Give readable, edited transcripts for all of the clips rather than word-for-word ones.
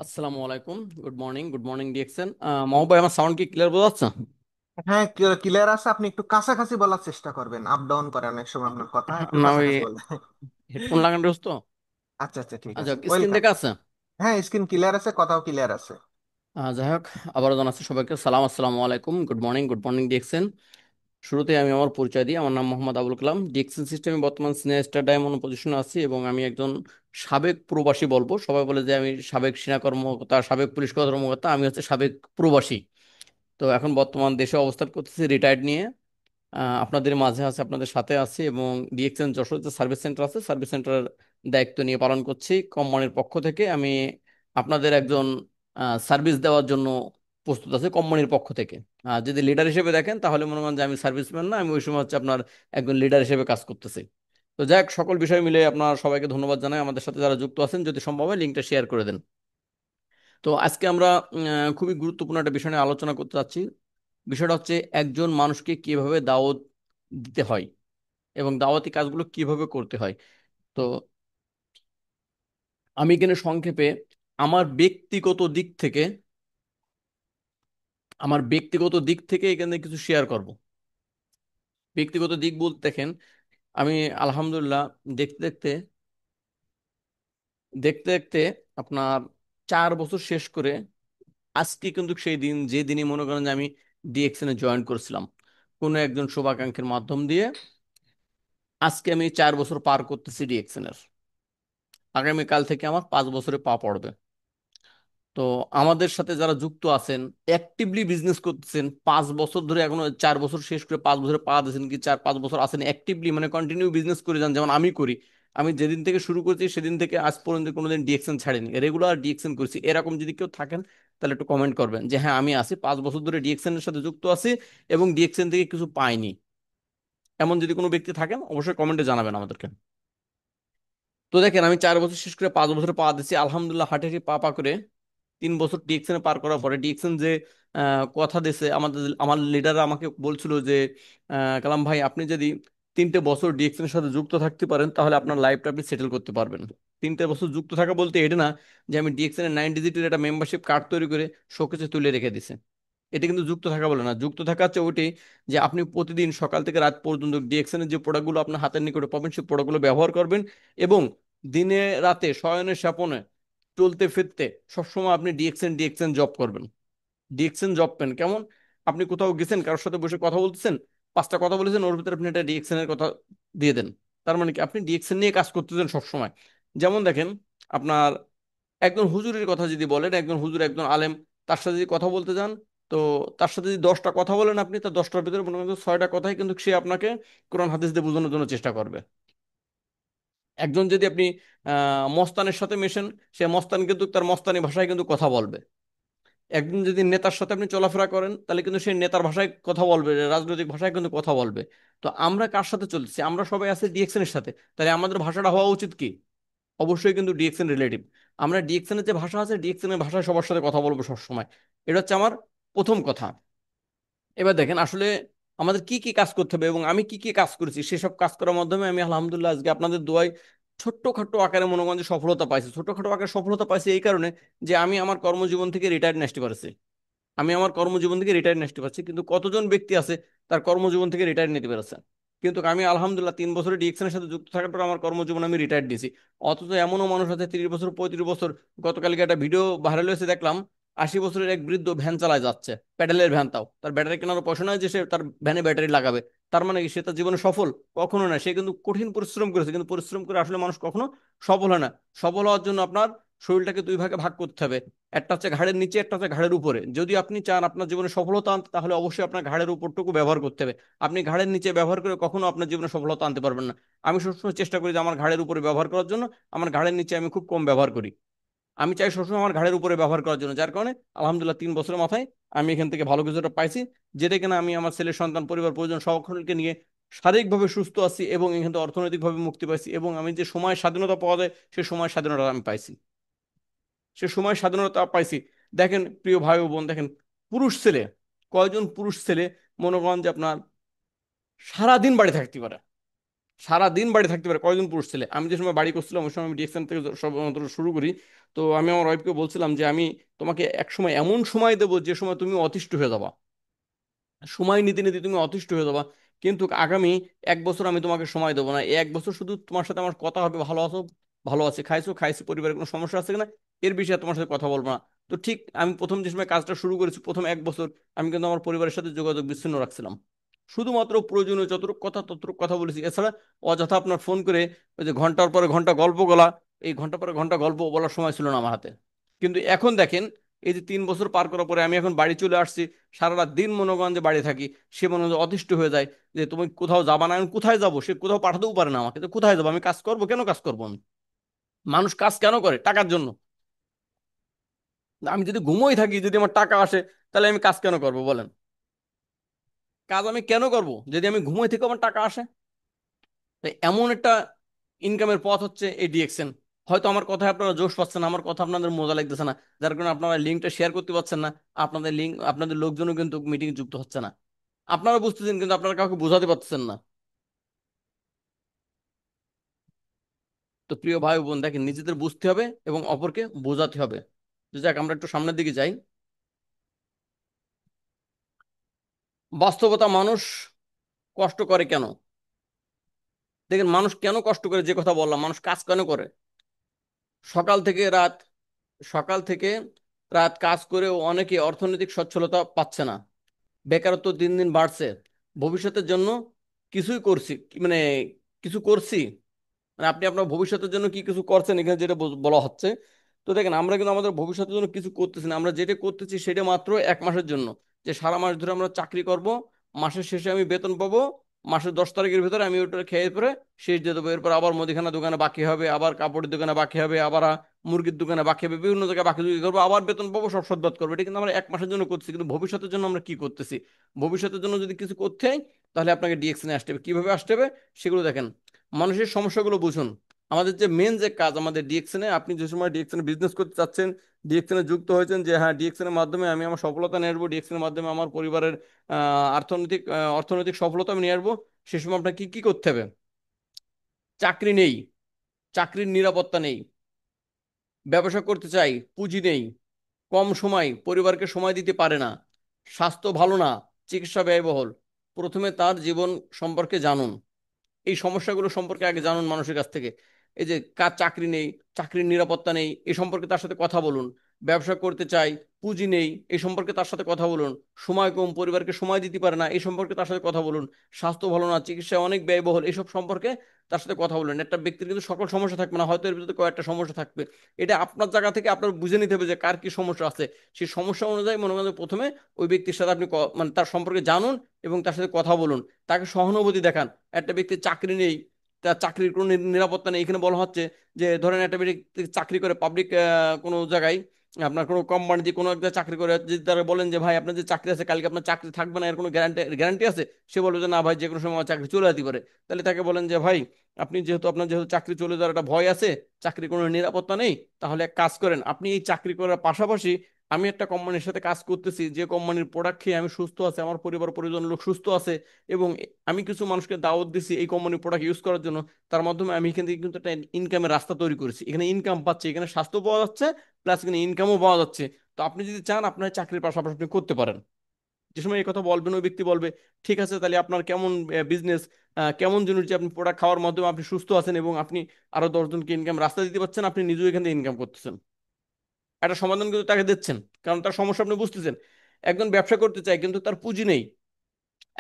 আসসালামু আলাইকুম। Good morning DXN. মাহবুব ভাই, আমার সাউন্ড কি ক্লিয়ার বোঝা যাচ্ছে? হ্যাঁ, ক্লিয়ার আছে। আপনি একটু কাছাকাছি বলার চেষ্টা করবেন, আপ ডাউন করে অনেক সময় আপনার কথা, একটু না, ওই কাছাকাছি বলবেন। হেডফোন লাগানো রয়েছে তো। আচ্ছা আচ্ছা, ঠিক আচ্ছা, আছে, স্ক্রিন ওয়েলকাম। দেখা আছে। হ্যাঁ, স্ক্রিন ক্লিয়ার আছে, কথাও ক্লিয়ার আছে। যাই হোক, আবারও জানাচ্ছি সবাইকে সালাম, আসসালামু আলাইকুম, গুড মর্নিং ডিএক্সএন। শুরুতে আমি আমার পরিচয় দিই। আমার নাম মোহাম্মদ আবুল কালাম। ডিএক্সএন সিস্টেমে বর্তমান সিনিয়র স্টার ডায়মন্ড পজিশনে আছি এবং আমি একজন সাবেক প্রবাসী বলবো। সবাই বলে যে আমি সাবেক সেনা কর্মকর্তা, সাবেক পুলিশ কর্মকর্তা, আমি হচ্ছে সাবেক প্রবাসী। তো এখন বর্তমান দেশে অবস্থান করতেছি রিটায়ার্ড নিয়ে। আপনাদের মাঝে আছে, আপনাদের সাথে আছি এবং ডিএক্সএন যশোর যে সার্ভিস সেন্টার আছে, সার্ভিস সেন্টারের দায়িত্ব নিয়ে পালন করছি কোম্পানির পক্ষ থেকে। আমি আপনাদের একজন সার্ভিস দেওয়ার জন্য প্রস্তুত আছি কোম্পানির পক্ষ থেকে। যদি লিডার হিসেবে দেখেন তাহলে মনে করেন যে আমি সার্ভিসম্যান না, আমি ওই সময় হচ্ছে আপনার একজন লিডার হিসেবে কাজ করতেছি। তো যাক, সকল বিষয় মিলে আপনার সবাইকে ধন্যবাদ জানাই। আমাদের সাথে যারা যুক্ত আছেন, যদি সম্ভব হয় লিঙ্কটা শেয়ার করে দেন। তো আজকে আমরা খুবই গুরুত্বপূর্ণ একটা বিষয় নিয়ে আলোচনা করতে যাচ্ছি। বিষয়টা হচ্ছে একজন মানুষকে কিভাবে দাওয়াত দিতে হয় এবং দাওয়াতি কাজগুলো কিভাবে করতে হয়। তো আমি এখানে সংক্ষেপে আমার ব্যক্তিগত দিক থেকে আমার ব্যক্তিগত দিক থেকে এখানে কিছু শেয়ার করব। ব্যক্তিগত দিক বলতে দেখেন, আমি আলহামদুলিল্লাহ দেখতে দেখতে দেখতে দেখতে আপনার 4 বছর শেষ করে আজকে কিন্তু সেই দিন, যে দিনই মনে করেন যে আমি ডিএক্সএন এ জয়েন করেছিলাম কোনো একজন শুভাকাঙ্ক্ষীর মাধ্যম দিয়ে, আজকে আমি 4 বছর পার করতেছি ডিএক্সএন এর। আগামীকাল থেকে আমার 5 বছরে পা পড়বে। তো আমাদের সাথে যারা যুক্ত আছেন, অ্যাক্টিভলি বিজনেস করতেছেন 5 বছর ধরে, এখনো 4 বছর শেষ করে 5 বছরে পা দিয়েছেন, কি 4-5 বছর আছেন অ্যাক্টিভলি, মানে কন্টিনিউ বিজনেস করে যান যেমন আমি করি। আমি যেদিন থেকে শুরু করেছি সেদিন থেকে আজ পর্যন্ত কোনোদিন ডিএক্সএন ছাড়েনি, রেগুলার ডিএক্সএন করছি। এরকম যদি কেউ থাকেন তাহলে একটু কমেন্ট করবেন যে হ্যাঁ আমি আছি, 5 বছর ধরে ডিএক্সএন এর সাথে যুক্ত আছি এবং ডিএক্সএন থেকে কিছু পাইনি। এমন যদি কোনো ব্যক্তি থাকেন অবশ্যই কমেন্টে জানাবেন আমাদেরকে। তো দেখেন, আমি 4 বছর শেষ করে 5 বছরে পা দিচ্ছি আলহামদুলিল্লাহ, হাঁটে হাঁটে পা পা করে। 3 বছর ডিএক্সএন পার করার পরে ডিএক্সএন যে কথা দিছে, আমার লিডার আমাকে বলছিল যে কালাম ভাই, আপনি যদি 3টে বছর ডিএক্সএন এর সাথে যুক্ত থাকতে পারেন তাহলে আপনার লাইফটা আপনি সেটেল করতে পারবেন। 3টে বছর যুক্ত থাকা বলতে এটা না যে আমি ডিএক্সএন এর 9 ডিজিটের একটা মেম্বারশিপ কার্ড তৈরি করে শোকেসে তুলে রেখে দিছে। এটা কিন্তু যুক্ত থাকা বলে না। যুক্ত থাকা হচ্ছে ওইটি যে আপনি প্রতিদিন সকাল থেকে রাত পর্যন্ত ডিএক্সএন এর যে প্রোডাক্টগুলো আপনার হাতের নিকটে পাবেন সেই প্রোডাক্টগুলো ব্যবহার করবেন এবং দিনে রাতে শয়নে স্বপনে চলতে ফিরতে সবসময় আপনি ডিএক্সএন ডিএক্সএন জব করবেন। ডিএক্সএন জব পেন কেমন? আপনি কোথাও গেছেন, কারোর সাথে বসে কথা বলতেছেন, 5টা কথা বলেছেন, ওর ভিতরে আপনি একটা ডিএক্সএন এর কথা দিয়ে দেন। তার মানে কি, আপনি ডিএক্সএন নিয়ে কাজ করতেছেন সবসময়। যেমন দেখেন, আপনার একজন হুজুরের কথা যদি বলেন, একজন হুজুর, একজন আলেম, তার সাথে যদি কথা বলতে যান, তো তার সাথে যদি 10টা কথা বলেন আপনি, তার 10টার ভিতরে মনে করেন 6টা কথাই কিন্তু সে আপনাকে কোরআন হাদিস দিয়ে বোঝানোর জন্য চেষ্টা করবে। একজন যদি আপনি মস্তানের সাথে মেশেন, সে মস্তান কিন্তু তার মস্তানি ভাষায় কিন্তু কথা বলবে। একজন যদি নেতার সাথে আপনি চলাফেরা করেন তাহলে কিন্তু সেই নেতার ভাষায় কথা বলবে, রাজনৈতিক ভাষায় কিন্তু কথা বলবে। তো আমরা কার সাথে চলছি? আমরা সবাই আছি ডিএক্সএন এর সাথে, তাহলে আমাদের ভাষাটা হওয়া উচিত কি? অবশ্যই কিন্তু ডিএক্সএন রিলেটিভ। আমরা ডিএক্সএন এর যে ভাষা আছে, ডিএক্সএন এর ভাষায় সবার সাথে কথা বলবো সবসময়। এটা হচ্ছে আমার প্রথম কথা। এবার দেখেন, আসলে আমাদের কি কি কাজ করতে হবে এবং আমি কি কি কাজ করেছি, সেসব কাজ করার মাধ্যমে আমি আলহামদুলিল্লাহ আজকে আপনাদের দোয়ায় ছোট্টখাটো আকারে মনে করেন যে সফলতা পাইছি। ছোট্টখাটো আকারে সফলতা পাইছি এই কারণে যে আমি আমার কর্মজীবন থেকে রিটায়ার আসতে পারছি। আমি আমার কর্মজীবন থেকে রিটায়ার নিতে পারছি, কিন্তু কতজন ব্যক্তি আছে তার কর্মজীবন থেকে রিটায়ার নিতে পেরেছে? কিন্তু আমি আলহামদুলিল্লাহ 3 বছরের ডিএক্সএন এর সাথে যুক্ত থাকার পর আমার কর্মজীবন আমি রিটায়ার দিয়েছি। অথচ এমনও মানুষ আছে 30 বছর, 35 বছর। গতকালকে একটা ভিডিও ভাইরাল হয়েছে, দেখলাম 80 বছরের এক বৃদ্ধ ভ্যান চালায় যাচ্ছে, প্যাডেলের ভ্যান, তাও তার ব্যাটারি কেনার পয়সা নয় যে সে তার ভ্যানে ব্যাটারি লাগাবে। তার মানে কি সে তার জীবনে সফল? কখনো না। সে কিন্তু কঠিন পরিশ্রম করেছে, কিন্তু পরিশ্রম করে আসলে মানুষ কখনো সফল হয় না। সফল হওয়ার জন্য আপনার শরীরটাকে 2 ভাগে ভাগ করতে হবে। একটা হচ্ছে ঘাড়ের নিচে, একটা হচ্ছে ঘাড়ের উপরে। যদি আপনি চান আপনার জীবনে সফলতা আনতে, তাহলে অবশ্যই আপনার ঘাড়ের উপরটুকু ব্যবহার করতে হবে। আপনি ঘাড়ের নিচে ব্যবহার করে কখনো আপনার জীবনে সফলতা আনতে পারবেন না। আমি সবসময় চেষ্টা করি যে আমার ঘাড়ের উপরে ব্যবহার করার জন্য। আমার ঘাড়ের নিচে আমি খুব কম ব্যবহার করি। আমি চাই সবসময় আমার ঘাড়ের উপরে ব্যবহার করার জন্য, যার কারণে আলহামদুলিল্লাহ 3 বছরের মাথায় আমি এখান থেকে ভালো কিছুটা পাইছি, যেটা কিনা আমি আমার ছেলে সন্তান পরিবার পরিজন সকলকে নিয়ে শারীরিকভাবে সুস্থ আছি এবং এখান থেকে অর্থনৈতিকভাবে মুক্তি পাইছি এবং আমি যে সময় স্বাধীনতা পাওয়া যায় সে সময় স্বাধীনতা আমি পাইছি। সে সময় স্বাধীনতা পাইছি। দেখেন প্রিয় ভাই ও বোন, দেখেন পুরুষ ছেলে, কয়জন পুরুষ ছেলে মনে করেন যে আপনার সারাদিন বাড়ি থাকতে পারে? সারা দিন বাড়ি থাকতে পারে কয়জন পুরুষ ছেলে? আমি যে সময় বাড়ি করছিলাম ওই সময় আমি ডিএক্সএন থেকে সব শুরু করি। তো আমি আমার ওয়াইফকে বলছিলাম যে আমি তোমাকে এক সময় এমন সময় দেবো যে সময় তুমি অতিষ্ঠ হয়ে যাবা, সময় নিতে নিতে তুমি অতিষ্ঠ হয়ে যাবা। কিন্তু আগামী 1 বছর আমি তোমাকে সময় দেবো না, এই 1 বছর শুধু তোমার সাথে আমার কথা হবে, ভালো আছো, ভালো আছে, খাইছো খাইছি, পরিবারের কোনো সমস্যা আছে কিনা, এর বিষয়ে তোমার সাথে কথা বলবো না। তো ঠিক আমি প্রথম যে সময় কাজটা শুরু করেছি, প্রথম 1 বছর আমি কিন্তু আমার পরিবারের সাথে যোগাযোগ বিচ্ছিন্ন রাখছিলাম। শুধুমাত্র প্রয়োজনীয় যতটুকু কথা ততটুকু কথা বলেছি, এছাড়া অযথা আপনার ফোন করে ওই যে ঘন্টার পরে ঘন্টা গল্প বলা, এই ঘন্টা পরে ঘন্টা গল্প বলার সময় ছিল না আমার হাতে। কিন্তু এখন দেখেন, এই যে 3 বছর পার করার পরে আমি এখন বাড়ি চলে আসছি, সারা রাত দিন মনে করেন যে বাড়ি থাকি, সে মনে হয় যে অতিষ্ঠ হয়ে যায় যে তুমি কোথাও যাবা না, আমি কোথায় যাবো, সে কোথাও পাঠাতেও পারে না আমাকে, তো কোথায় যাবো, আমি কাজ করবো কেন, কাজ করবো আমি? মানুষ কাজ কেন করে? টাকার জন্য। আমি যদি ঘুমোই থাকি, যদি আমার টাকা আসে, তাহলে আমি কাজ কেন করবো বলেন? কাজ আমি কেন করব যদি আমি ঘুমোই থেকে আমার টাকা আসে? তাই এমন একটা ইনকামের পথ হচ্ছে এই ডিএক্সএন। হয়তো আমার কথায় আপনারা জোশ পাচ্ছেন না, আমার কথা আপনাদের মজা লাগতেছে না, যার কারণে আপনারা লিঙ্কটা শেয়ার করতে পারছেন না, আপনাদের লিঙ্ক আপনাদের লোকজনও কিন্তু মিটিং যুক্ত হচ্ছে না। আপনারা বুঝতেছেন কিন্তু আপনারা কাউকে বোঝাতে পারতেছেন না। তো প্রিয় ভাই ও বোন, দেখেন, নিজেদের বুঝতে হবে এবং অপরকে বোঝাতে হবে। তো যাক, আমরা একটু সামনের দিকে যাই। বাস্তবতা, মানুষ কষ্ট করে কেন? দেখেন, মানুষ কেন কষ্ট করে, যে কথা বললাম, মানুষ কাজ কেন করে? সকাল থেকে রাত, সকাল থেকে রাত কাজ করেও অনেকে অর্থনৈতিক সচ্ছলতা পাচ্ছে না, বেকারত্ব দিন দিন বাড়ছে। ভবিষ্যতের জন্য কিছুই করছি মানে কিছু করছি, মানে আপনি আপনার ভবিষ্যতের জন্য কি কিছু করছেন, এখানে যেটা বলা হচ্ছে। তো দেখেন, আমরা কিন্তু আমাদের ভবিষ্যতের জন্য কিছু করতেছি না, আমরা যেটা করতেছি সেটা মাত্র 1 মাসের জন্য, যে সারা মাস ধরে আমরা চাকরি করব, মাসের শেষে আমি বেতন পাবো, মাসের 10 তারিখের ভিতরে আমি ওটা খেয়ে পরে শেষ দিয়ে দেবো। এরপর আবার মুদিখানা দোকানে বাকি হবে, আবার কাপড়ের দোকানে বাকি হবে, আবার মুরগির দোকানে বাকি হবে, বিভিন্ন জায়গায় বাকি জুগি করবো, আবার বেতন পাবো, সব সদ্বাদ করবো। এটা কিন্তু আমরা 1 মাসের জন্য করছি, কিন্তু ভবিষ্যতের জন্য আমরা কি করতেছি? ভবিষ্যতের জন্য যদি কিছু করতে হয়, তাহলে আপনাকে ডিএক্সনে আসতে হবে। কিভাবে আসতে হবে সেগুলো দেখেন, মানুষের সমস্যাগুলো বুঝুন। আমাদের যে মেন যে কাজ আমাদের ডিএক্সএন এ, আপনি যে সময় ডিএক্সএন বিজনেস করতে চাচ্ছেন, ডিএক্সএন এ যুক্ত হয়েছেন, যে হ্যাঁ ডিএক্সএন এর মাধ্যমে আমি আমার সফলতা নিয়ে আসবো, ডিএক্সএন এর মাধ্যমে আমার পরিবারের অর্থনৈতিক সফলতা আমি নিয়ে আসবো, সে সময় আপনাকে কি কি করতে হবে? চাকরি নেই, চাকরির নিরাপত্তা নেই, ব্যবসা করতে চাই, পুঁজি নেই, কম সময়, পরিবারকে সময় দিতে পারে না, স্বাস্থ্য ভালো না, চিকিৎসা ব্যয়বহুল। প্রথমে তার জীবন সম্পর্কে জানুন, এই সমস্যাগুলো সম্পর্কে আগে জানুন মানুষের কাছ থেকে। এই যে কার চাকরি নেই, চাকরির নিরাপত্তা নেই, এই সম্পর্কে তার সাথে কথা বলুন। ব্যবসা করতে চাই, পুঁজি নেই, এই সম্পর্কে তার সাথে কথা বলুন। সময় কম, পরিবারকে সময় দিতে পারে না, এই সম্পর্কে তার সাথে কথা বলুন। স্বাস্থ্য ভালো না, চিকিৎসায় অনেক ব্যয়বহুল, এইসব সম্পর্কে তার সাথে কথা বলুন। একটা ব্যক্তির কিন্তু সকল সমস্যা থাকবে না, হয়তো এর ভিতরে কয়েকটা সমস্যা থাকবে। এটা আপনার জায়গা থেকে আপনার বুঝে নিতে হবে যে কার কি সমস্যা আছে। সেই সমস্যা অনুযায়ী মনে করেন যে প্রথমে ওই ব্যক্তির সাথে আপনি মানে তার সম্পর্কে জানুন এবং তার সাথে কথা বলুন, তাকে সহানুভূতি দেখান। একটা ব্যক্তির চাকরি নেই, তার চাকরির কোনো নিরাপত্তা নেই, এখানে বলা হচ্ছে যে ধরেন একটা ব্যক্তি চাকরি করে পাবলিক কোনো জায়গায়, আপনার কোনো কোম্পানিতে কোনো একটা চাকরি করে, যদি তারা বলেন যে ভাই আপনার যে চাকরি আছে কালকে আপনার চাকরি থাকবে না, এর কোনো গ্যারান্টি গ্যারান্টি আছে? সে বলবে যে না ভাই, যে কোনো সময় আমার চাকরি চলে যেতে পারে। তাহলে তাকে বলেন যে ভাই, আপনি যেহেতু আপনার যেহেতু চাকরি চলে যাওয়ার একটা ভয় আছে, চাকরির কোনো নিরাপত্তা নেই, তাহলে এক কাজ করেন, আপনি এই চাকরি করার পাশাপাশি আমি একটা কোম্পানির সাথে কাজ করতেছি, যে কোম্পানির প্রোডাক্ট খেয়ে আমি সুস্থ আছে, আমার পরিবার পরিজন লোক সুস্থ আছে, এবং আমি কিছু মানুষকে দাওয়াত দিছি এই কোম্পানির প্রোডাক্ট ইউজ করার জন্য, তার মাধ্যমে আমি এখান থেকে কিন্তু একটা ইনকামের রাস্তা তৈরি করেছি, এখানে ইনকাম পাচ্ছে, এখানে স্বাস্থ্য পাওয়া যাচ্ছে, প্লাস এখানে ইনকামও পাওয়া যাচ্ছে। তো আপনি যদি চান আপনার চাকরির পাশাপাশি আপনি করতে পারেন। যে সময় এই কথা বলবেন, ওই ব্যক্তি বলবে ঠিক আছে, তাহলে আপনার কেমন বিজনেস, কেমন জিনিস, যে আপনি প্রোডাক্ট খাওয়ার মাধ্যমে আপনি সুস্থ আছেন এবং আপনি আরো 10 জনকে ইনকাম রাস্তা দিতে পারছেন, আপনি নিজেও এখান থেকে ইনকাম করতেছেন, একটা সমাধান কিন্তু তাকে দিচ্ছেন, কারণ তার সমস্যা আপনি বুঝতেছেন। একজন ব্যবসা করতে চায় কিন্তু তার পুঁজি নেই,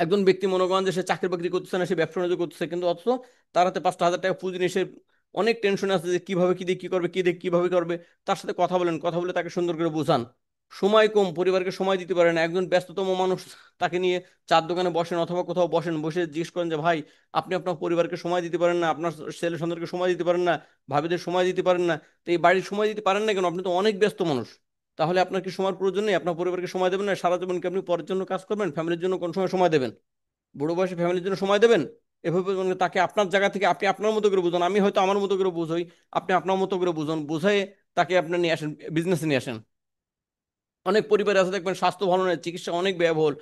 একজন ব্যক্তি মনে করেন যে সে চাকরি বাকরি করতেছে না, সে ব্যবসা বাণিজ্য করতেছে, কিন্তু অথচ তার হাতে 5টা 1000 টাকা পুঁজি নিয়ে সে অনেক টেনশনে আছে যে কিভাবে কি দিয়ে কি করবে, কি দিয়ে কিভাবে করবে। তার সাথে কথা বলেন, কথা বলে তাকে সুন্দর করে বোঝান। সময় কম, পরিবারকে সময় দিতে পারে না, একজন ব্যস্ততম মানুষ, তাকে নিয়ে চার দোকানে বসেন অথবা কোথাও বসেন, বসে জিজ্ঞেস করেন যে ভাই, আপনি আপনার পরিবারকে সময় দিতে পারেন না, আপনার ছেলে সন্তানকে সময় দিতে পারেন না, ভাবিদের সময় দিতে পারেন না, তো এই বাড়ির সময় দিতে পারেন না কেন? আপনি তো অনেক ব্যস্ত মানুষ। তাহলে আপনার কি সময়ের প্রয়োজন নেই? আপনার পরিবারকে সময় দেবেন না? সারা জীবন কি আপনি পরের জন্য কাজ করবেন? ফ্যামিলির জন্য কোন সময় সময় দেবেন? বুড়ো বয়সে ফ্যামিলির জন্য সময় দেবেন? এভাবে মানে তাকে আপনার জায়গা থেকে আপনি আপনার মতো করে বুঝুন, আমি হয়তো আমার মতো করে বুঝই, আপনি আপনার মতো করে বুঝুন, বুঝাই তাকে আপনি নিয়ে আসেন, বিজনেসে নিয়ে আসেন। অনেক পরিবারে আছে দেখবেন স্বাস্থ্য ভালো নয়, চিকিৎসা অনেক ব্যয়বহুল,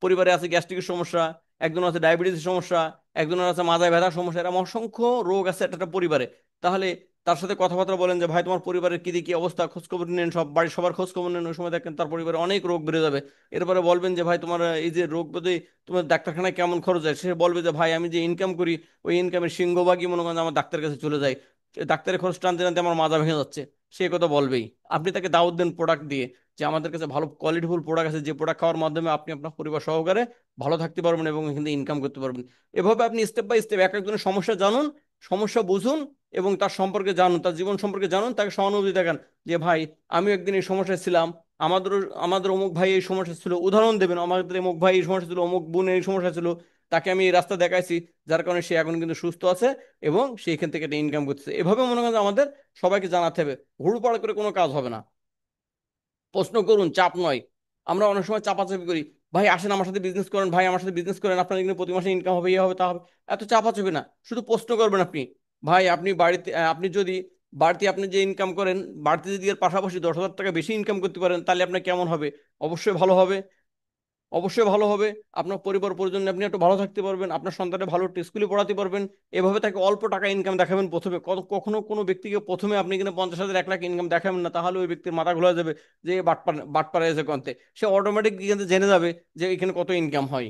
পরিবারে আছে গ্যাস্ট্রিকের সমস্যা, একজন আছে ডায়াবেটিসের সমস্যা, একজনের আছে মাথায় ব্যথার সমস্যা, এরকম অসংখ্য রোগ আছে একটা একটা পরিবারে। তাহলে তার সাথে কথাবার্তা বলেন যে ভাই তোমার পরিবারের কি কি অবস্থা, খোঁজ খবর নেন, সব বাড়ির সবার খোঁজ খবর নেন, ওই সময় দেখেন তার পরিবারে অনেক রোগ বেড়ে যাবে। এরপরে বলবেন যে ভাই তোমার এই যে রোগ ব্যাধি, তোমার ডাক্তারখানায় কেমন খরচ হয়, সে বলবে যে ভাই আমি যে ইনকাম করি ওই ইনকামের সিংহভাগই মনে করেন আমার ডাক্তারের কাছে চলে যায়, ডাক্তারের খরচ টানতে টানতে আমার মাজা ভেঙে যাচ্ছে। সে কথা বলবেই। আপনি তাকে দাওয়াত দেন প্রোডাক্ট দিয়ে, যে আমাদের কাছে ভালো কোয়ালিটিফুল প্রোডাক্ট আছে, যে প্রোডাক্ট খাওয়ার মাধ্যমে আপনি আপনার পরিবার সহকারে ভালো থাকতে পারবেন এবং এখান থেকে ইনকাম করতে পারবেন। এভাবে আপনি স্টেপ বাই স্টেপ এক একজনের সমস্যা জানুন, সমস্যা বুঝুন, এবং তার সম্পর্কে জানুন, তার জীবন সম্পর্কে জানুন, তাকে সহানুভূতি দেখান যে ভাই আমিও একদিন এই সমস্যায় ছিলাম, আমাদের আমাদের অমুক ভাই এই সমস্যা ছিল, উদাহরণ দেবেন আমাদের অমুক ভাই এই সমস্যা ছিল, অমুক বোন এই সমস্যা ছিল, তাকে আমি এই রাস্তা দেখাইছি, যার কারণে সে এখন কিন্তু সুস্থ আছে এবং সে এখান থেকে একটা ইনকাম করতেছে। এভাবে মনে করেন যে আমাদের সবাইকে জানাতে হবে, হুড়পাড় করে কোনো কাজ হবে না। প্রশ্ন করুন, চাপ নয়। আমরা অনেক সময় চাপাচাপি করি, ভাই আসেন আমার সাথে বিজনেস করেন, ভাই আমার সাথে বিজনেস করেন, আপনার এখানে প্রতি মাসে ইনকাম হবে, ইয়ে হবে, তা হবে। এত চাপাচাপি না, শুধু প্রশ্ন করবেন আপনি। ভাই আপনি বাড়িতে আপনি যদি বাড়তি আপনি যে ইনকাম করেন, বাড়তি যদি এর পাশাপাশি 10,000 টাকা বেশি ইনকাম করতে পারেন, তাহলে আপনার কেমন হবে? অবশ্যই ভালো হবে, অবশ্যই ভালো হবে। আপনার পরিবার পরিজন নিয়ে আপনি একটু ভালো থাকতে পারবেন, আপনার সন্তানকে ভালো স্কুলে পড়াতে পারবেন। এভাবে তাকে অল্প টাকা ইনকাম দেখাবেন প্রথমে। কখনো কোনো ব্যক্তিকে প্রথমে আপনি কিন্তু 50,000 1 লাখ ইনকাম দেখাবেন না, তাহলে ওই ব্যক্তির মাথা ঘোলা যাবে যে এ বাটপার বাটপার এসে কন্তে। সে অটোমেটিক কিন্তু জেনে যাবে যে এখানে কত ইনকাম হয়।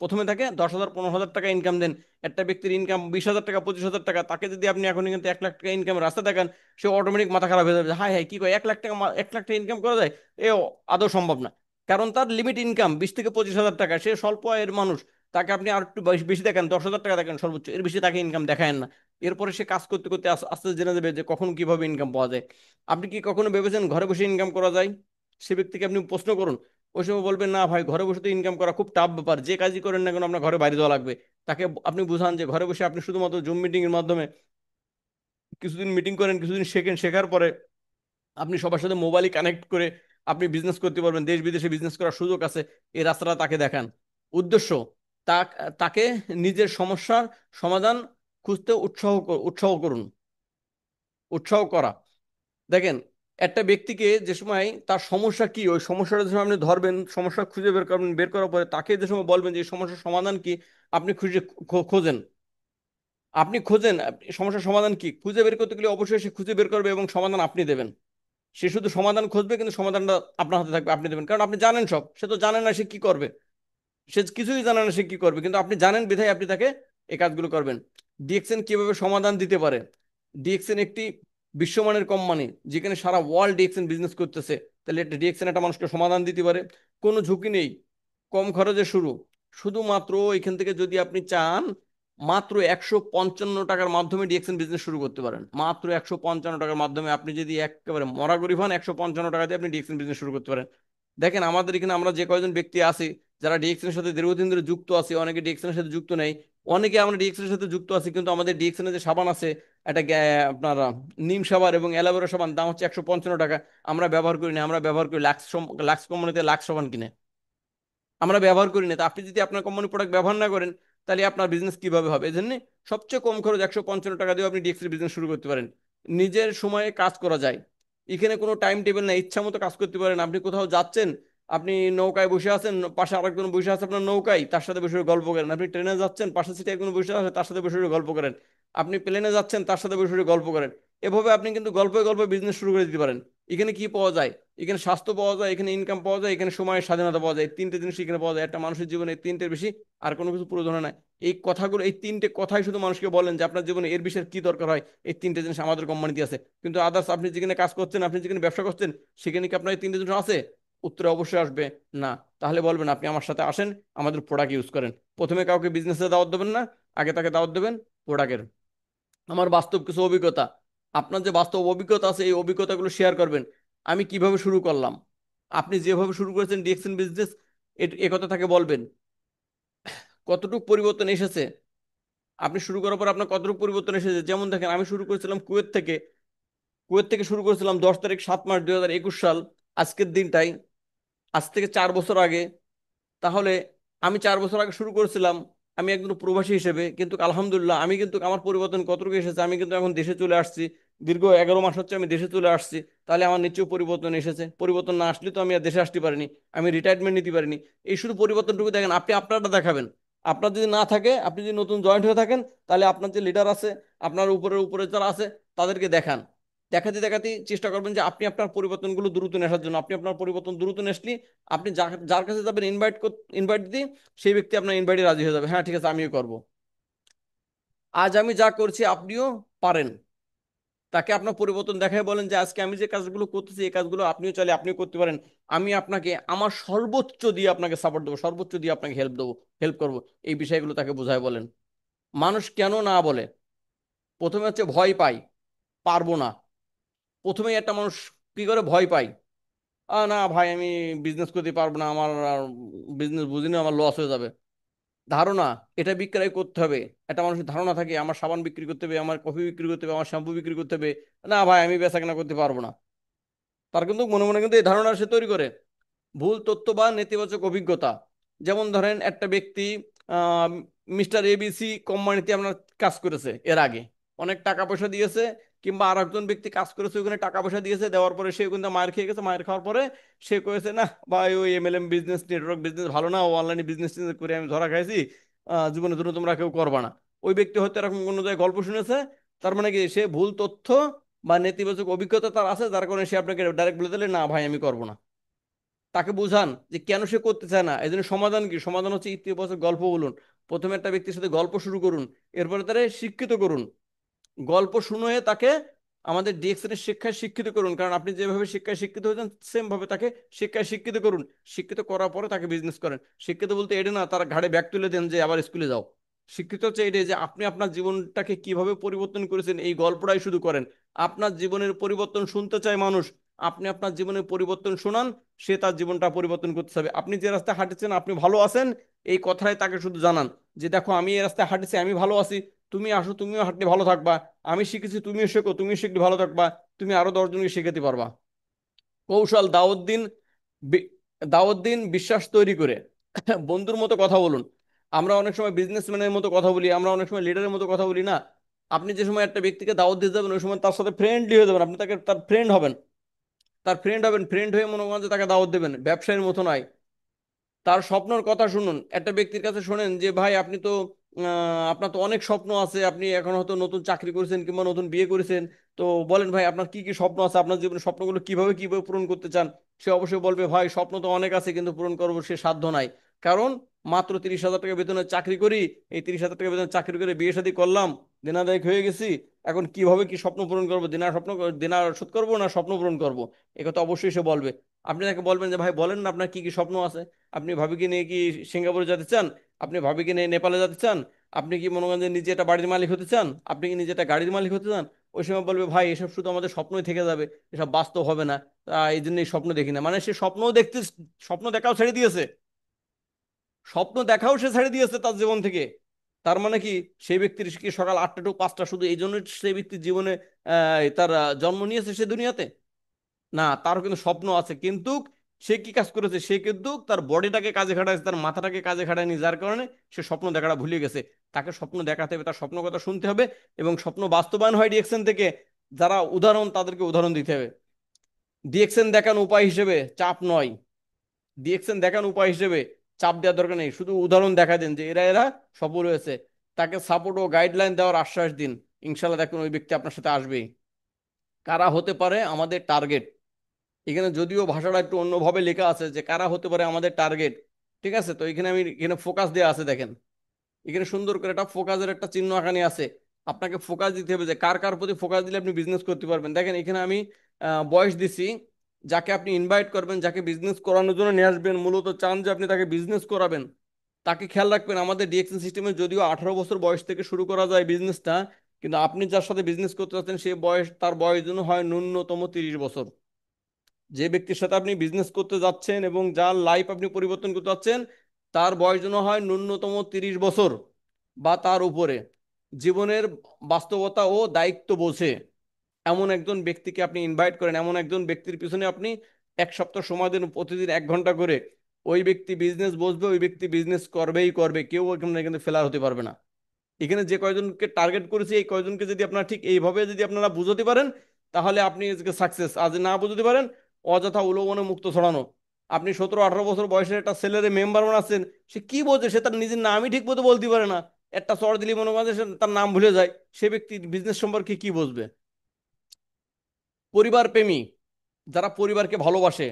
প্রথমে তাকে 10,000 15,000 টাকা ইনকাম দেন। একটা ব্যক্তির ইনকাম 20,000 টাকা 25,000 টাকা, তাকে যদি আপনি এখন কিন্তু 1 লাখ টাকা ইনকাম রাস্তা দেখান, সে অটোমেটিক মাথা খারাপ হয়ে যাবে, হাই হাই কি কয় 1 লাখ টাকা 1 লাখ টাকা ইনকাম করা যায়, এ আদৌ সম্ভব না। কারণ তার লিমিট ইনকাম 20 থেকে 25,000 টাকা, সে স্বল্প আয়ের মানুষ। তাকে আপনি আর একটু বেশি বেশি দেখেন, 10,000 টাকা দেখেন সর্বোচ্চ, এর বেশি তাকে ইনকাম দেখায় না। এরপরে সে কাজ করতে করতে আস্তে আস্তে জেনে যাবে যে কখন কিভাবে ইনকাম পাওয়া যায়। আপনি কি কখনো ভেবেছেন ঘরে বসে ইনকাম করা যায়? সে ব্যক্তিকে আপনি প্রশ্ন করুন, ওই সময় বলবেন না ভাই ঘরে বসে তো ইনকাম করা খুব টাফ ব্যাপার, যে কাজই করেন না কেন আপনার ঘরে বাইরে যাওয়া লাগবে। তাকে আপনি বুঝান যে ঘরে বসে আপনি শুধুমাত্র জুম মিটিং এর মাধ্যমে কিছুদিন মিটিং করেন, কিছুদিন শেখেন, শেখার পরে আপনি সবার সাথে মোবাইলে কানেক্ট করে আপনি বিজনেস করতে পারবেন, দেশ বিদেশে বিজনেস করার সুযোগ আছে। এই রাস্তাটা তাকে দেখান। উদ্দেশ্য, তাকে নিজের সমস্যার সমাধান খুঁজতে উৎসাহ করুন, উৎসাহ করা। দেখেন, একটা ব্যক্তিকে যে সময় তার সমস্যা কি, ওই সমস্যাটা যে সময় আপনি ধরবেন, সমস্যা খুঁজে বের করবেন, বের করার পরে তাকে যে সময় বলবেন যে এই সমস্যার সমাধান কি, আপনি খুঁজে খোঁজেন, আপনি খোঁজেন সমস্যার সমাধান কি, খুঁজে বের করতে গেলে অবশ্যই সে খুঁজে বের করবে এবং সমাধান আপনি দেবেন। সে শুধু সমাধান খুঁজবে কিন্তু সমাধানটা আপনার হাতে থাকবে, আপনি দেবেন, কারণ আপনি জানেন সব, সে তো জানে না সে কি করবে, সে কিছুই জানে না সে কি করবে, কিন্তু আপনি জানেন বিধায় আপনি তাকে এই কাজগুলো করবেন। ডিএক্সএন কিভাবে সমাধান দিতে পারে? ডিএক্সএন একটি বিশ্বমানের কোম্পানি, যেখানে সারা ওয়ার্ল্ড ডিএক্সএন বিজনেস করতেছে। তাহলে একটা ডিএক্সএন একটা মানুষকে সমাধান দিতে পারে, কোনো ঝুঁকি নেই, কম খরচে শুরু। শুধুমাত্র এখান থেকে যদি আপনি চান, মাত্র 155 টাকার মাধ্যমে ডিএক্সএন বিজনেস শুরু করতে পারেন। মাত্র 155 টাকার মাধ্যমে আপনি যদি একেবারে মরা গরিব হন, 155 টাকা দিয়ে আপনি ডিএক্সএন বিজনেস শুরু করতে পারেন। দেখেন আমাদের এখানে আমরা যে কয়জন ব্যক্তি আছি যারা ডিএক্সএন এর সাথে দীর্ঘদিন ধরে যুক্ত আছে, অনেকে ডিএক্সএন এর সাথে যুক্ত নেই, অনেকে আমরা ডিএক্সএন এর সাথে যুক্ত আছি, কিন্তু আমাদের ডিএক্সএন এর যে সাবান আছে, একটা আপনার নিম সাবান এবং অ্যালোভেরা সাবান, দাম হচ্ছে 155 টাকা। আমরা ব্যবহার করি না, আমরা ব্যবহার করি লাক্স, লাক্স কোম্পানিতে লাক্স সাবান কিনে আমরা ব্যবহার করি না। তো আপনি যদি আপনার কোম্পানি প্রোডাক্ট ব্যবহার না করেন, তাহলে আপনার বিজনেস কিভাবে হবে? এই জন্য সবচেয়ে কম খরচ 155 টাকা দিয়ে আপনি ডিএক্সএল বিজনেস শুরু করতে পারেন। নিজের সময়ে কাজ করা যায়, এখানে কোনো টাইম টেবিল না, ইচ্ছা মতো কাজ করতে পারেন। আপনি কোথাও যাচ্ছেন, আপনি নৌকায় বসে আছেন, পাশে আরেকজন বসে আছে আপনার নৌকায়, তার সাথে বসে গল্প করেন। আপনি ট্রেনে যাচ্ছেন, পাশে সিটে একজন বসে আছে, তার সাথে বসে গল্প করেন। আপনি প্লেনে যাচ্ছেন, তার সাথে বসে গল্প করেন। এভাবে আপনি কিন্তু গল্পে গল্পে বিজনেস শুরু করে দিতে পারেন। এখানে কি পাওয়া যায়? এখানে স্বাস্থ্য পাওয়া যায়, এখানে ইনকাম পাওয়া যায়, এখানে সময়ের স্বাধীনতা পাওয়া যায়। এই তিনটে জিনিস এখানে পাওয়া যায়। একটা মানুষের জীবনে এই তিনটের বেশি আর কোনো কিছু প্রয়োজন হয় না। এই কথাগুলো, এই তিনটে কথাই শুধু মানুষকে বলেন যে আপনার জীবনে এর বিষয়ে কি দরকার হয়, এই তিনটে জিনিস আমাদের কোম্পানিতে আছে। কিন্তু আদার্স আপনি যেখানে কাজ করছেন, আপনি যেখানে ব্যবসা করছেন, সেখানে কি আপনার এই তিনটে জিনিস আছে? উত্তরে অবশ্যই আসবে না। তাহলে বলবেন আপনি আমার সাথে আসেন, আমাদের প্রোডাক্ট ইউজ করেন। প্রথমে কাউকে বিজনেসে দাওয়াত দেবেন না, আগে তাকে দাওয়াত দেবেন প্রোডাক্টের। আমার বাস্তব কিছু অভিজ্ঞতা, আপনার যে বাস্তব অভিজ্ঞতা আছে এই অভিজ্ঞতাগুলো শেয়ার করবেন। আমি কিভাবে শুরু করলাম, আপনি যেভাবে শুরু করেছেন ডিএক্সএন বিজনেস, এ কথা তাকে বলবেন। কতটুকু পরিবর্তন এসেছে, আপনি শুরু করার পর আপনার কতটুকু পরিবর্তন এসেছে। যেমন দেখেন, আমি শুরু করেছিলাম কুয়েত থেকে, কুয়েত থেকে শুরু করেছিলাম 10 তারিখ 7 মাস 2021 সাল, আজকের দিনটাই, আজ থেকে 4 বছর আগে। তাহলে আমি 4 বছর আগে শুরু করেছিলাম, আমি একজন প্রবাসী হিসেবে, কিন্তু আলহামদুলিল্লাহ আমি কিন্তু আমার পরিবর্তন কতটুকু এসেছে, আমি কিন্তু এখন দেশে চলে আসছি। দীর্ঘ 11 মাস হচ্ছে আমি দেশে চলে আসছি। তাহলে আমার নিশ্চয়ই পরিবর্তন এসেছে। পরিবর্তন না আসলে তো আমি আর দেশে আসতে পারিনি, আমি রিটায়ারমেন্ট নিতে পারিনি। এই শুধু পরিবর্তনটুকু দেখেন, আপনি আপনারটা দেখাবেন। আপনার যদি না থাকে, আপনি যদি নতুন জয়েন্ট হয়ে থাকেন, তাহলে আপনার যে লিডার আছে, আপনার উপরের উপরে যারা আছে, তাদেরকে দেখান। দেখাতে দেখাতে চেষ্টা করবেন যে আপনি আপনার পরিবর্তনগুলো দ্রুত নেওয়ার জন্য। আপনি আপনার পরিবর্তন দ্রুত নেসলি, আপনি যার কাছে যাবেন ইনভাইট দিতে, সেই ব্যক্তি আপনার ইনভাইটে রাজি হয়ে যাবে, হ্যাঁ ঠিক আছে আমিও করব। আজ আমি যা করছি আপনিও পারেন। তাকে আপনার পরিবর্তন দেখায় বলেন যে আজকে আমি যে কাজগুলো করতেছি এই কাজগুলো আপনিও চাইলে আপনিও করতে পারেন। আমি আপনাকে আমার সর্বোচ্চ দিয়ে আপনাকে সাপোর্ট দেবো, সর্বোচ্চ দিয়ে আপনাকে হেল্প দেবো, হেল্প করবো। এই বিষয়গুলো তাকে বোঝায় বলেন। মানুষ কেন না বলে? প্রথমে হচ্ছে ভয় পাই, পারবো না। প্রথমেই একটা মানুষ কি করে ভয় পায়, না ভাই আমি বিজনেস করতে পারবো না, আমার বিজনেস বুঝি না, আমার লস হয়ে যাবে। ধারণা, এটা বিক্রয় করতে হবে। একটা মানুষের ধারণা থাকে আমার সাবান বিক্রি করতে হবে, আমার কফি বিক্রি করতে হবে, আমার শ্যাম্পু বিক্রি করতে হবে, না ভাই আমি বেচা কেনা করতে পারবো না। তার কিন্তু মনে মনে কিন্তু এই ধারণা সে তৈরি করে। ভুল তথ্য বা নেতিবাচক অভিজ্ঞতা। যেমন ধরেন একটা ব্যক্তি মিস্টার এবিসি কোম্পানিতে আপনার কাজ করেছে এর আগে, অনেক টাকা পয়সা দিয়েছে, কিংবা আর একজন ব্যক্তি কাজ করেছে ওখানে, টাকা পয়সা দিয়েছে, দেওয়ার পরে সে কিন্তু মায়ের খেয়ে গেছে। মায়ের খাওয়ার পরে সে কয়েছে না ভাই ওই এমএলএম বিজনেস, নেটওয়ার্ক বিজনেস ভালো না, ও অনলাইনে বিজনেস করে আমি ধরা খাইছি, জীবনে জন্য তোমরা কেউ করবা না। ওই ব্যক্তি হয়তো এরকম কোনো জায়গায় গল্প শুনেছে। তার মানে কি সে ভুল তথ্য বা নেতিবাচক অভিজ্ঞতা তার আছে, যার কারণে সে আপনাকে ডাইরেক্ট বলে দিলে না ভাই আমি করবো না। তাকে বুঝান যে কেন সে করতে চায় না, এই জন্য সমাধান কি? সমাধান হচ্ছে ইতিবাচক গল্প বলুন। প্রথমে একটা ব্যক্তির সাথে গল্প শুরু করুন, এরপরে তারা শিক্ষিত করুন। গল্প শুনে তাকে আমাদের ডিএক্সএন এর শিক্ষায় শিক্ষিত করুন, কারণ আপনি যেভাবে শিক্ষায় শিক্ষিত হয়েছেন সেম ভাবে তাকে শিক্ষায় শিক্ষিত করুন। শিক্ষিত করার পরে তাকে বিজনেস করেন। শিক্ষিত বলতে এটা না তার ঘাড়ে ব্যাগ তুলে দেন যে আবার স্কুলে যাও। শিক্ষিত হচ্ছে এটাই যে আপনি আপনার জীবনটাকে কিভাবে পরিবর্তন করেছেন, এই গল্পটাই শুধু করেন। আপনার জীবনের পরিবর্তন শুনতে চায় মানুষ, আপনি আপনার জীবনের পরিবর্তন শোনান, সে তার জীবনটা পরিবর্তন করতে হবে। আপনি যে রাস্তায় হাঁটছেন আপনি ভালো আছেন, এই কথাটাই তাকে শুধু জানান যে দেখো আমি এই রাস্তায় হাঁটছি, আমি ভালো আছি, তুমি আসো তুমিও হাঁটলে ভালো থাকবা, আমি শিখেছি তুমিও শেখো, তুমি শিখলে ভালো থাকবা, তুমি আরো 10 জনকে শেখাতে পারবা। কৌশল, বি- দাওয়াত দিন বিশ্বাস তৈরি করে। বন্ধুর মতো কথা বলুন। আমরা অনেক সময় বিজনেসম্যানের মতো কথা বলি, আমরা অনেক সময় লিডারের মতো কথা বলি না। আপনি যে সময় একটা ব্যক্তিকে দাওয়াত দিতে যাবেন ওই সময় তার সাথে ফ্রেন্ডলি হয়ে যাবেন, আপনি তাকে তার ফ্রেন্ড হবেন। তার ফ্রেন্ড হবেন, ফ্রেন্ড হয়ে মনে করেন যে তাকে দাওয়াত দেবেন, ব্যবসায়ীর মতো নয়। তার স্বপ্নের কথা শুনুন। একটা ব্যক্তির কাছে শোনেন যে ভাই আপনি তো আপনার তো অনেক স্বপ্ন আছে, আপনি এখন হয়তো নতুন চাকরি করেছেন কিংবা নতুন বিয়ে করেছেন, তো বলেন ভাই আপনার কি কি স্বপ্ন আছে, আপনার জীবনের স্বপ্নগুলো কিভাবে কিভাবে পূরণ করতে চান। সে অবশ্যই বলবে ভাই স্বপ্ন তো অনেক আছে কিন্তু পূরণ করবো সে সাধ্য নাই। কারণ মাত্র 30,000 টাকা বেতনে চাকরি করি, এই 30,000 টাকা বেতনে চাকরি করে বিয়ে শাদী করলাম, দেনাদায়ক হয়ে গেছি, এখন কিভাবে কি স্বপ্ন পূরণ করবো, দেনা শোধ করবো না স্বপ্ন পূরণ করবো। কথা অবশ্যই সে বলবে। আপনি তাকে বলবেন যে ভাই বলেন না আপনার কি কি স্বপ্ন আছে। আপনি ভাবিকে নিয়ে কি সিঙ্গাপুরে যেতে চান? আপনি ভাবিকে নিয়ে নেপালে যেতে চান? আপনি কি মনে করেন যে নিজে একটা বাড়ির মালিক হতে চান? আপনি কি নিজে একটা গাড়ির মালিক হতে চান? ওই সময় বলবে ভাই এসব শুধু আমাদের স্বপ্নই থেকে যাবে, এসব বাস্তব হবে না, এই জন্য এই স্বপ্ন দেখি না। মানে সে স্বপ্ন দেখাও ছেড়ে দিয়েছে, স্বপ্ন দেখাও সে ছেড়ে দিয়েছে তার জীবন থেকে। তার মানে কি সেই ব্যক্তির কি সকাল 8টা টু 5টা শুধু এই জন্য সেই ব্যক্তির জীবনে তার জন্ম নিয়েছে সে দুনিয়াতে? না, তারও কিন্তু স্বপ্ন আছে, কিন্তু সে কি কাজ করেছে, সে কিন্তু তার বডিটাকে কাজে খাটাইছে, তার মাথাটাকে কাজে খাটায়নি, যার কারণে সে স্বপ্ন দেখাটা ভুলে গেছে। তাকে স্বপ্ন দেখাতে হবে, তার স্বপ্ন কথা শুনতে হবে, এবং স্বপ্ন বাস্তবায়ন হয় ডিএকশন থেকে। যারা উদাহরণ তাদেরকে উদাহরণ দিতে হবে। ডিএকশন দেখানো উপায় হিসেবে চাপ নয়, ডিএকশন দেখানো উপায় হিসেবে চাপ দেওয়ার দরকার নেই, শুধু উদাহরণ দেখা দেন যে এরা এরা সফল হয়েছে। তাকে সাপোর্ট ও গাইডলাইন দেওয়ার আশ্বাস দিন। ইনশাল্লাহ দেখুন ওই ব্যক্তি আপনার সাথে আসবেই। কারা হতে পারে আমাদের টার্গেট? এখানে যদিও ভাষাটা একটু অন্যভাবে লেখা আছে যে কারা হতে পারে আমাদের টার্গেট, ঠিক আছে, তো এখানে আমি এখানে ফোকাস দেওয়া আছে দেখেন, এখানে সুন্দর করে একটা ফোকাসের একটা চিহ্ন আঁকানি আছে। আপনাকে ফোকাস দিতে হবে যে কার কার প্রতি ফোকাস দিলে আপনি বিজনেস করতে পারবেন। দেখেন এখানে আমি বয়স দিছি, যাকে আপনি ইনভাইট করবেন, যাকে বিজনেস করানোর জন্য নিয়ে আসবেন, মূলত চান যে আপনি তাকে বিজনেস করাবেন, তাকে খেয়াল রাখবেন। আমাদের ডিএক্সএন সিস্টেমে যদিও 18 বছর বয়স থেকে শুরু করা যায় বিজনেসটা, কিন্তু আপনি যার সাথে বিজনেস করতে চাচ্ছেন সে বয়স, তার বয়স জন্য হয় ন্যূনতম 30 বছর। যে ব্যক্তির সাথে আপনি বিজনেস করতে যাচ্ছেন এবং যার লাইফ আপনি পরিবর্তন করতে যাচ্ছেন, তার বয়স যেন হয় ন্যূনতম 30 বছর বা তার উপরে। জীবনের বাস্তবতা ও দায়িত্ব বোঝে এমন একজন ব্যক্তিকে আপনি ইনভাইট করেন, এমন একজন ব্যক্তির পিছনে আপনি 1 সপ্তাহ সময় দেন, প্রতিদিন 1 ঘন্টা করে। ওই ব্যক্তি বিজনেস বসবে, ওই ব্যক্তি বিজনেস করবেই করবে, কেউ এখানে কিন্তু ফেলার হতে পারবে না। এখানে যে কয়জনকে টার্গেট করেছি এই কয়জনকে যদি আপনারা ঠিক এইভাবে যদি আপনারা বুঝতে পারেন, তাহলে আপনি সাকসেস। আজ না বুঝতে পারেন, অযথা উলবনে মুক্ত ছড়ানো। আপনি 17-18 বছর বয়সের একটা ছেলের মেম্বার বানাচ্ছেন, সে কি বোঝে? সে তার নিজের নামই ঠিক মতো বলতে পারে না। একটা চর দিলি মনে করেন যে সে তার নাম ভুলে যায়, সে ব্যক্তি বিজনেস সম্পর্কে কি বুঝবে? পরিবার প্রেমী, যারা পরিবারকে ভালোবাসে,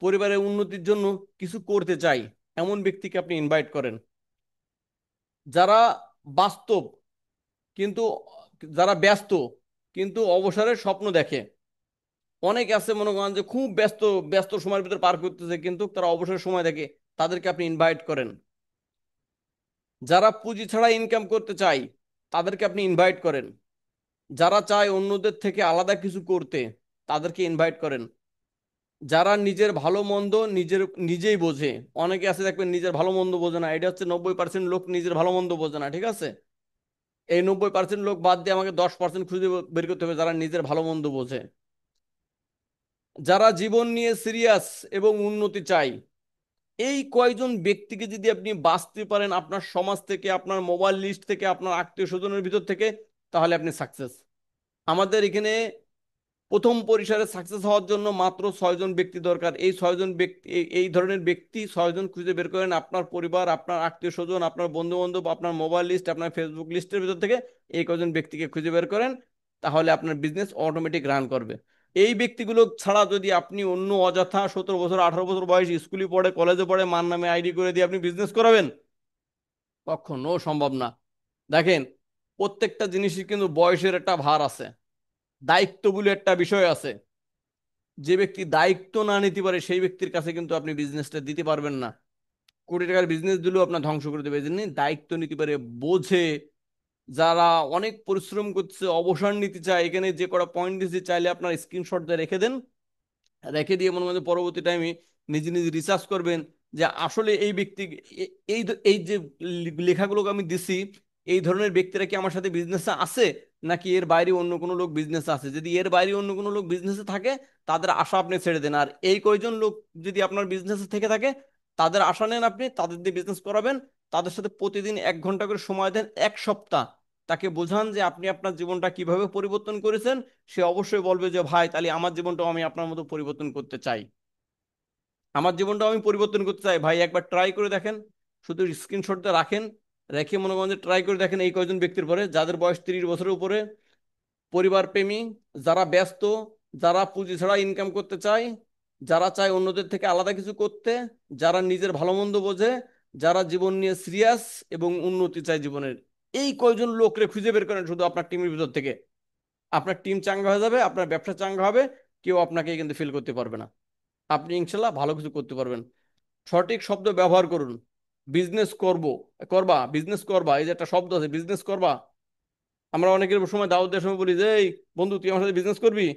পরিবারের উন্নতির জন্য কিছু করতে চায়, এমন ব্যক্তিকে আপনি ইনভাইট করেন। যারা বাস্তব কিন্তু, যারা ব্যস্ত কিন্তু অবসরের স্বপ্ন দেখে। অনেকে আছে মনে করেন যে খুব ব্যস্ত, ব্যস্ত সময়ের ভিতরে পার করতেছে কিন্তু তারা অবসরের সময় দেখে, তাদেরকে আপনি ইনভাইট করেন। যারা পুঁজি ছাড়া ইনকাম করতে চায়, তাদেরকে আপনি ইনভাইট করেন। যারা চায় অন্যদের থেকে আলাদা কিছু করতে, তাদেরকে ইনভাইট করেন। যারা নিজের ভালো মন্দ নিজেই বোঝে। অনেকে আছে দেখবেন নিজের ভালো মন্দ বোঝে না, এটা হচ্ছে 90% লোক নিজের ভালো মন্দ বোঝে না, ঠিক আছে? এই 90% লোক বাদ দিয়ে আমাকে 10% খুঁজে বের করতে হবে যারা নিজের ভালো মন্দ বোঝে। যারা জীবন নিয়ে সিরিয়াস এবং উন্নতি চায়, এই কয়জন ব্যক্তিকে যদি আপনি বাঁচতে পারেন আপনার সমাজ থেকে, আপনার মোবাইল লিস্ট থেকে, আপনার আত্মীয় স্বজনের ভিতর থেকে, তাহলে আপনি সাকসেস। আমাদের এখানে প্রথম পরিসরে সাকসেস হওয়ার জন্য মাত্র 6জন ব্যক্তি দরকার। এই 6জন ব্যক্তি, এই ধরনের ব্যক্তি 6জন খুঁজে বের করেন আপনার পরিবার, আপনার আত্মীয় স্বজন, আপনার বন্ধু বান্ধব, আপনার মোবাইল লিস্ট, আপনার ফেসবুক লিস্টের ভিতর থেকে এই কজন ব্যক্তিকে খুঁজে বের করেন। তাহলে আপনার বিজনেস অটোমেটিক রান করবে। এই ব্যক্তিগুলো ছাড়া যদি আপনি অন্য অযথা 17 বছর 18 বছর বয়স স্কুলে পড়ে কলেজে পড়ে মান নামে আইডি করে দিয়ে আপনি বিজনেস করাবেন, কখনো সম্ভব না। দেখেন, প্রত্যেকটা জিনিসই কিন্তু বয়সের একটা ভার আছে, দায়িত্ব বলে একটা বিষয় আছে। যে ব্যক্তি দায়িত্ব না নিতে পারে সেই ব্যক্তির কাছে কিন্তু আপনি বিজনেসটা দিতে পারবেন না। কোটি টাকার বিজনেস দিলেও আপনার ধ্বংস করে দেবে। এই জন্য দায়িত্ব নিতে পারে, বোঝে, যারা অনেক পরিশ্রম করছে, অবসর নিতে চায়, এখানে যে কটা পয়েন্ট দিয়েছি চাইলে আপনার স্ক্রিনশট দিয়ে রেখে দেন। রেখে দিয়ে মনে মনে পরবর্তী টাইমে নিজে নিজে রিসার্চ করবেন যে আসলে এই ব্যক্তি, এই এই যে লেখাগুলোকে আমি দিছি, এই ধরনের ব্যক্তিরা কি আমার সাথে বিজনেসে আছে, নাকি এর বাইরে অন্য কোনো লোক বিজনেসে আছে। যদি এর বাইরে অন্য কোনো লোক বিজনেসে থাকে, তাদের আশা আপনি ছেড়ে দেন। আর এই কয়জন লোক যদি আপনার বিজনেসে থেকে থাকে, তাদের আশা নেন, আপনি তাদের দিয়ে বিজনেস করাবেন। তাদের সাথে প্রতিদিন 1 ঘন্টা করে সময় দেন, 1 সপ্তাহ। তাকে বোঝান যে আপনি আপনার জীবনটা কিভাবে পরিবর্তন করেছেন। সে অবশ্যই বলবে যে ভাই তাহলে আমার জীবনটাও আমি আপনার মতো পরিবর্তন করতে চাই, আমার জীবনটাও আমি পরিবর্তন করতে চাই। ভাই একবার ট্রাই করে দেখেন, শুধু স্ক্রিনশটটা রাখেন, রেখে মনে করেন যে ট্রাই করে দেখেন এই কয়জন ব্যক্তির পরে যাদের বয়স 30 বছরের উপরে, পরিবার প্রেমী, যারা ব্যস্ত, যারা পুঁজি ছাড়া ইনকাম করতে চায়, যারা চায় অন্যদের থেকে আলাদা কিছু করতে, যারা নিজের ভালো মন্দ বোঝে, যারা জীবন নিয়ে সিরিয়াস এবং উন্নতি চায় জীবনের, এই কয়জন লোকরে খুঁজে বের করেন শুধু আপনার টিমের ভিতর থেকে। আপনার টিম চাঙ্গা হয়ে যাবে, আপনার ব্যবসা চাঙ্গা হবে, কেউ আপনাকে কিন্তু ফিল করতে পারবে না। আপনি ইনশাল্লাহ ভালো কিছু করতে পারবেন। সঠিক শব্দ ব্যবহার করুন। বিজনেস করব, করবা, বিজনেস করবা, এই যে একটা শব্দ আছে বিজনেস করবা। আমরা অনেকের সময় দাওয়াত দেওয়ার সময় বলি যে এই বন্ধু তুই আমার সাথে বিজনেস করবি,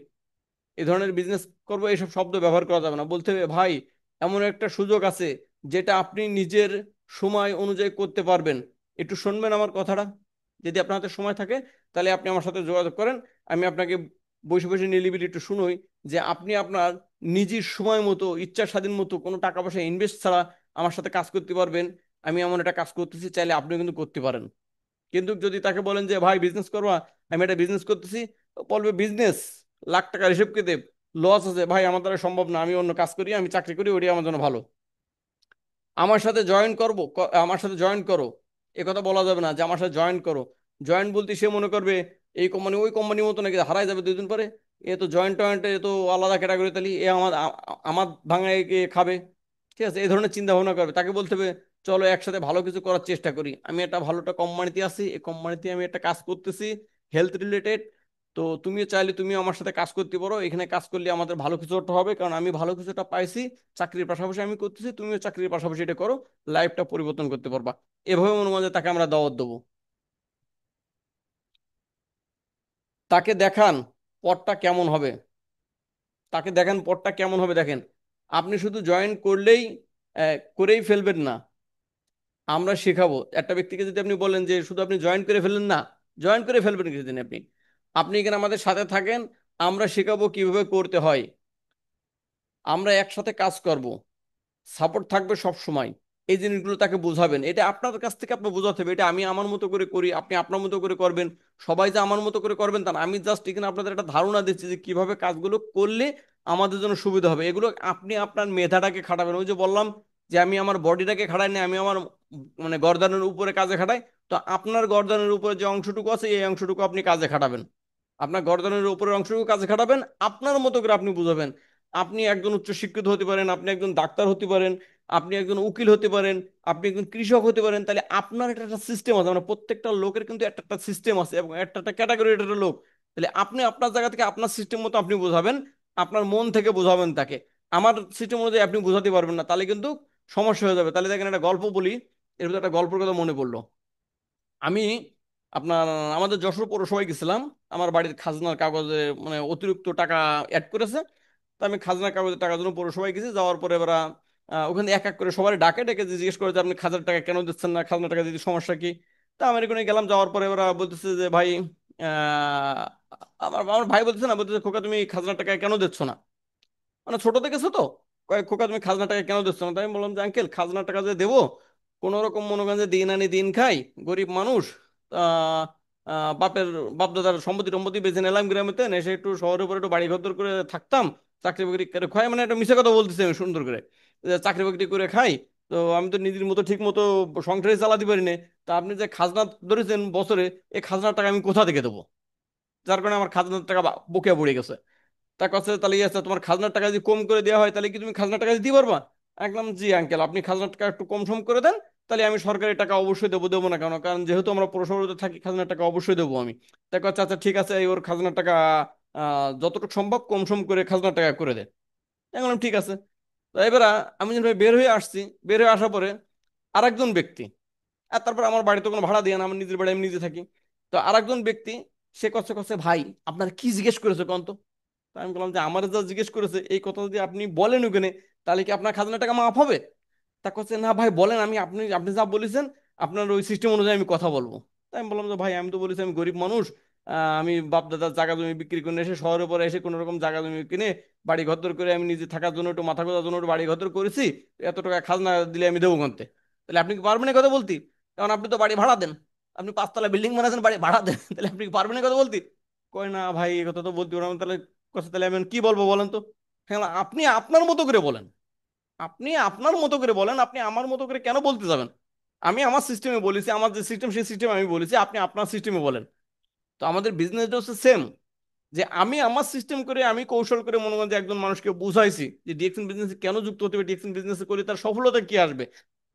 এই ধরনের বিজনেস করবো এইসব শব্দ ব্যবহার করা যাবে না। বলতে হবে ভাই এমন একটা সুযোগ আছে যেটা আপনি নিজের সময় অনুযায়ী করতে পারবেন, একটু শুনবেন আমার কথাটা। যদি আপনার হাতে সময় থাকে তাহলে আপনি আমার সাথে যোগাযোগ করেন। আমি আপনাকে বসে বসে নিলিবিলি একটু শুনোই যে আপনি আপনার নিজের সময় মতো, ইচ্ছা স্বাধীন মতো, কোনো টাকা পয়সা ইনভেস্ট ছাড়া আমার সাথে কাজ করতে পারবেন। আমি এমন একটা কাজ করতেছি, চাইলে আপনিও কিন্তু করতে পারেন। কিন্তু যদি তাকে বলেন যে ভাই বিজনেস করবা, আমি একটা বিজনেস করতেছি, বলবে বিজনেস, লাখ টাকার হিসেব কে দেব, লস আছে ভাই, আমার দ্বারা সম্ভব না, আমি অন্য কাজ করি, আমি চাকরি করি, ওটাই আমার জন্য ভালো, আমার সাথে জয়েন করবো, আমার সাথে জয়েন করো। এ কথা বলা যাবে না যে আমার সাথে জয়েন করো। জয়েন বলতে সে মনে করবে এই কোম্পানি ওই কোম্পানির মতো নাকি হারাই যাবে 2 দিন পরে। এ তো জয়েন্ট টয়েন্ট, এ তো আলাদা ক্যাটাগরি, তাহলে এ আমার ভাঙায় কে খাবে। ঠিক আছে, এই ধরনের চিন্তা ভাবনা করবে। তাকে বলতে হবে চলো একসাথে ভালো কিছু করার চেষ্টা করি। আমি একটা ভালো একটা কোম্পানিতে আছি, এই কোম্পানিতে আমি একটা কাজ করতেছি হেলথ রিলেটেড। তো তুমিও চাইলে তুমিও আমার সাথে কাজ করতে পারো, এখানে কাজ করলে আমাদের ভালো কিছু একটা হবে, কারণ আমি ভালো কিছুটা পাইছি। চাকরির পাশাপাশি আমি করতেছি, তুমিও চাকরির পাশাপাশি এটা করো, লাইফটা পরিবর্তন করতে পারবা। এভাবে মনে মনে তাকে আমরা দাওয়াত দেবো। তাকে দেখান পথটা কেমন হবে, তাকে দেখেন পথটা কেমন হবে। দেখেন, আপনি শুধু জয়েন করলেই করেই ফেলবেন না, আমরা শেখাবো। একটা ব্যক্তিকে যদি আপনি বলেন যে শুধু আপনি জয়েন করে ফেললেন না, জয়েন করে ফেলবেন কিছুদিন আপনি, আপনি এখানে আমাদের সাথে থাকেন, আমরা শেখাবো কিভাবে করতে হয়। আমরা একসাথে কাজ করব, সাপোর্ট থাকবে সব সময়। এই জিনিসগুলো তাকে বোঝাবেন, এটা আপনার কাছ থেকে আপনি বোঝাতে হবে। এটা আমি আমার মতো করে করি, আপনি আপনার মতো করে করবেন। সবাই যে আমার মতো করে করবেন তা না, আমি জাস্ট এখানে আপনাদের একটা ধারণা দিচ্ছি যে কিভাবে কাজগুলো করলে আমাদের জন্য সুবিধা হবে। এগুলো আপনি আপনার মেধাটাকে খাটাবেন। ওই যে বললাম যে আমি আমার বডিটাকে খাটাই না, আমি আমার মানে গর্দানের উপরে কাজে খাটাই। তো আপনার গর্দানের উপরে যে অংশটুকু আছে এই অংশটুকু আপনি কাজে খাটাবেন, আপনার গর্দনের উপরের অংশটুকু কাজে খাটাবেন, আপনার মতো করে আপনি বুঝাবেন। আপনি একজন উচ্চ শিক্ষিত হতে পারেন, আপনি একজন ডাক্তার হতে পারেন, আপনি একজন উকিল হতে পারেন, আপনি একজন কৃষক হতে পারেন। তাহলে আপনার একটা একটা সিস্টেম আছে, মানে প্রত্যেকটা লোকের কিন্তু একটা একটা সিস্টেম আছে এবং একটা একটা ক্যাটাগরি একটা লোক। তাহলে আপনি আপনার জায়গা থেকে আপনার সিস্টেম মতো আপনি বোঝাবেন, আপনার মন থেকে বোঝাবেন তাকে। আমার সিস্টেম অনুযায়ী আপনি বোঝাতে পারবেন না, তাহলে কিন্তু সমস্যা হয়ে যাবে। তাহলে দেখেন একটা গল্প বলি, এর ভিতরে একটা গল্পের কথা মনে পড়লো। আমি আপনার আমাদের যশোর পৌরসভায় গেছিলাম, আমার বাড়ির খাজনার কাগজে মানে অতিরিক্ত টাকা অ্যাড করেছে। তো আমি খাজনার কাগজে টাকার জন্য পৌরসভায় গেছি। যাওয়ার পরে এবার ওখানে এক এক করে সবাই ডাকে ডেকে যে জিজ্ঞেস করে যে আপনি খাজনার টাকা কেন দিচ্ছেন না, খাজনার টাকা দিতে সমস্যা কি। তা আমি এখানে গেলাম, যাওয়ার পরে ওরা বলতেছে যে ভাই আহ, আমার আমার ভাই বলতেছে না, বলতেছে খোকা তুমি খাজনার টাকা কেন দিচ্ছ না, মানে ছোট দেখেছো তো, কয়েক খোকা তুমি খাজনা টাকা কেন দিচ্ছ না। তাই আমি বললাম যে আঙ্কেল খাজনা টাকা যে দেবো, কোনো রকম মনে করেন যে দিন আনি দিন খাই, গরিব মানুষ, আহ, বাপের বাপ দাদার সম্পত্তি টম্পত্তি বেঁচে নিলাম গ্রামেতে, এসে একটু শহরের উপরে একটু বাড়ি ঘর করে থাকতাম, চাকরি বাকরি করে খাই, মানে একটা মিশে কথা বলতেছি আমি সুন্দর করে, যে চাকরি বাকরি করে খাই। তো আমি তো নিজের মতো ঠিক মতো সংসারে চালাতে পারি না। তা আপনি যে খাজনা ধরেছেন বছরে, এই খাজনার টাকা আমি কোথা থেকে দেবো? যার কারণে আমার খাজনার টাকা বকেয়া পড়ে গেছে। তা কাছে তাহলে আছে তোমার খাজনার টাকা যদি কম করে দেওয়া হয় তাহলে কি তুমি খাজনার টাকা দিতে পারবা? একদম জি আঙ্কেল, আপনি খাজনার টাকা একটু কম সম করে দেন, তাহলে আমি সরকারি টাকা অবশ্যই দেবো। দেবো না কেন, কারণ যেহেতু আমরা পৌরসভাতে থাকি খাজনার টাকা অবশ্যই দেবো আমি। তা কাছে আচ্ছা ঠিক আছে, এই ওর খাজনার টাকা যতটুকু সম্ভব কম সম করে খাজনার টাকা করে দেন। আমি বললাম ঠিক আছে। তো এবার আমি যখন বের হয়ে আসছি, বের হয়ে আসার পরে আরেকজন ব্যক্তি, আর তারপর আমার বাড়িতে কোনো ভাড়া দিয়ে না, আমার নিজের বাড়ি আমি নিজে থাকি। তো আরেকজন ব্যক্তি সে কচ্ছে কচ্ছে ভাই আপনার কি জিজ্ঞেস করেছে কোন তো? তা আমি বললাম যে আমার যা জিজ্ঞেস করেছে এই কথা যদি আপনি বলেন ওখানে, তাহলে কি আপনার খাজনা টাকা মাফ হবে? তা করছে না ভাই বলেন, আমি আপনি আপনি যা বলেছেন আপনার ওই সিস্টেম অনুযায়ী আমি কথা বলবো। তাই আমি বললাম যে ভাই আমি তো বলেছি আমি গরিব মানুষ, আমি বাপ দাদার জায়গা জমি বিক্রি করে এসে শহরের পরে এসে কোনো রকম জায়গা জমি কিনে বাড়ি ঘর করে আমি নিজে থাকার জন্য একটু মাথা গোজার জন্য একটু বাড়ি ঘর করেছি, এত টাকা খাজনা দিলে আমি দেবো কোনতে? তাহলে আপনি কি পারবেন এই কথা বলতে? কারণ আপনি তো বাড়ি ভাড়া দেন, আপনি পাঁচতলা বিল্ডিং বানাচ্ছেন বাড়ি ভাড়া দেন, তাহলে আপনি কি পারবেন এই কথা বলতে? কয় না ভাই এই কথা তো বলতে পারবো না। তাহলে কথা তাহলে আমি কি বলবো বলেন তো? হ্যাঁ, আপনি আপনার মতো করে বলেন, আপনি আপনার মতো করে বলেন, আপনি আমার মতো করে কেন বলতে যাবেন? আমি আমার সিস্টেমে বলেছি, আমার যে সিস্টেম সেই সিস্টেমে আমি বলেছি, আপনি আপনার সিস্টেমে বলেন। তো আমাদের বিজনেসটা হচ্ছে সেম, যে আমি আমার সিস্টেম করে আমি কৌশল করে মনে করেন যে একজন মানুষকে বুঝাইছি যে ডিএকশন বিজনেসে কেন যুক্ত হতে হবে, ডিএকশন বিজনেসে করে তার সফলতা কি আসবে।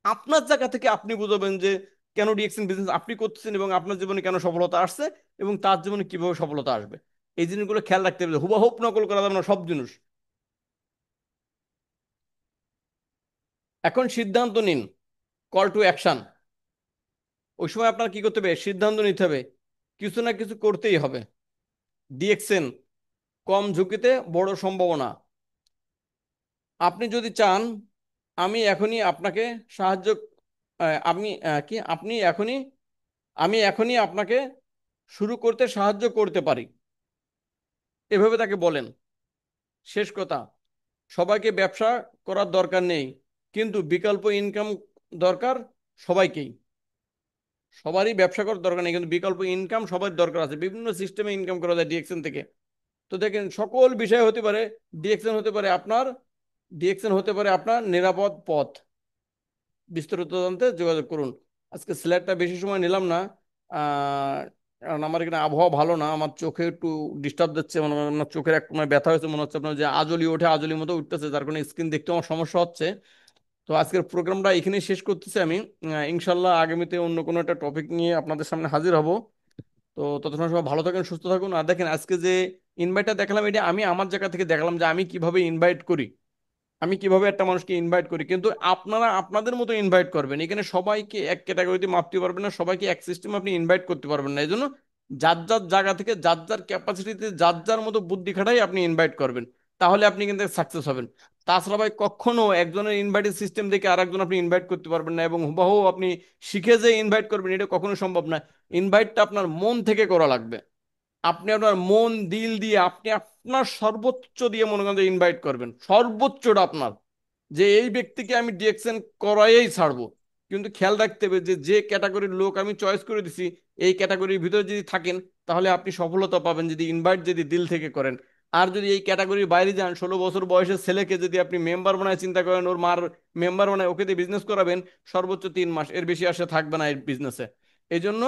আপনার জায়গা থেকে আপনি বুঝাবেন যে কেন ডিএকশন বিজনেস আপনি করতেছেন এবং আপনার জীবনে কেন সফলতা আসছে এবং তার জীবনে কিভাবে সফলতা আসবে। এই জিনিসগুলো খেয়াল রাখতে হবে, হুবাহুব নকল করা যাবে না সব জিনিস। এখন সিদ্ধান্ত নিন, কল টু অ্যাকশন। ওই সময় আপনার কি করতে হবে? সিদ্ধান্ত নিতে হবে, কিছু না কিছু করতেই হবে। ডিএক্সএন, কম ঝুঁকিতে বড় সম্ভাবনা। আপনি যদি চান আমি এখনই আপনাকে সাহায্য, আমি কি আপনি এখনই, আমি এখনই আপনাকে শুরু করতে সাহায্য করতে পারি, এভাবে তাকে বলেন। শেষ কথা, সবাইকে ব্যবসা করার দরকার নেই, কিন্তু বিকল্প ইনকাম দরকার সবাইকেই। সবারই ব্যবসা করার দরকার নেই, কিন্তু বিকল্প ইনকাম সবার দরকার আছে, বিভিন্ন সিস্টেমে ইনকাম করা যায় ডিএক্সএন থেকে। তো দেখেন সকল বিষয় হতে পারে ডিএক্সএন, হতে পারে আপনার ডিএক্সএন হতে পারে আপনার নিরাপদ পথ। বিস্তারিত জানতে যোগাযোগ করুন। আজকে স্ল্যাটটা বেশি সময় নিলাম না, কারণ আমার এখানে আবহাওয়া ভালো না, আমার চোখে একটু ডিস্টার্ব দিচ্ছে, মানে আমার চোখের এক মানে ব্যথা হয়েছে, মনে হচ্ছে আপনার যে আজলি ওঠে আজলি মতো উঠতেছে, যার কারণে স্ক্রিন দেখতে আমার সমস্যা হচ্ছে। তো আজকের প্রোগ্রামটা এখানেই শেষ করতেছি আমি। ইনশাল্লাহ আগামীতে অন্য কোনো একটা টপিক নিয়ে আপনাদের সামনে হাজির হব। তো ততক্ষণ সবাই ভালো থাকুন সুস্থ থাকুন। আর দেখেন আজকে যে ইনভাইটটা দেখলাম, এটা আমি আমার জায়গা থেকে দেখলাম যে আমি কিভাবে ইনভাইট করি, আমি কিভাবে একটা মানুষকে ইনভাইট করি। কিন্তু আপনারা আপনাদের মতো ইনভাইট করবেন, এখানে সবাইকে এক ক্যাটাগরিতে মাপতে পারবেন না, সবাইকে এক সিস্টেমে আপনি ইনভাইট করতে পারবেন না। এই জন্য যার যার জায়গা থেকে যার যার ক্যাপাসিটিতে যার যার মতো বুদ্ধি খাটাই আপনি ইনভাইট করবেন, তাহলে আপনি কিন্তু সাকসেস হবেন। তাছাড়া ভাই কখনো একজনের ইনভাইটের সিস্টেম দেখে আর একজন আপনি ইনভাইট করতে পারবেন না, এবং হুবহু আপনি শিখে যে ইনভাইট করবেন এটা কখনো সম্ভব না। ইনভাইটটা আপনার মন থেকে করা লাগবে, আপনি আপনার মন দিল দিয়ে আপনি আপনার সর্বোচ্চ দিয়ে মনে করেন ইনভাইট করবেন, সর্বোচ্চটা আপনার, যে এই ব্যক্তিকে আমি ডিএকশন করাইই ছাড়বো। কিন্তু খেয়াল রাখতে হবে যে যে ক্যাটাগরির লোক আমি চয়েস করে দিছি এই ক্যাটাগরির ভিতরে যদি থাকেন, তাহলে আপনি সফলতা পাবেন যদি ইনভাইট যদি দিল থেকে করেন। আর যদি এই ক্যাটাগরির বাইরে যান, 16 বছর বয়সের ছেলেকে যদি আপনি মেম্বার বানায় চিন্তা করেন, ওর মার মেম্বার বানায় ওকে দিয়ে বিজনেস করাবেন, সর্বোচ্চ 3 মাস, এর বেশি আসে থাকবে না এই বিজনেসে। এই জন্য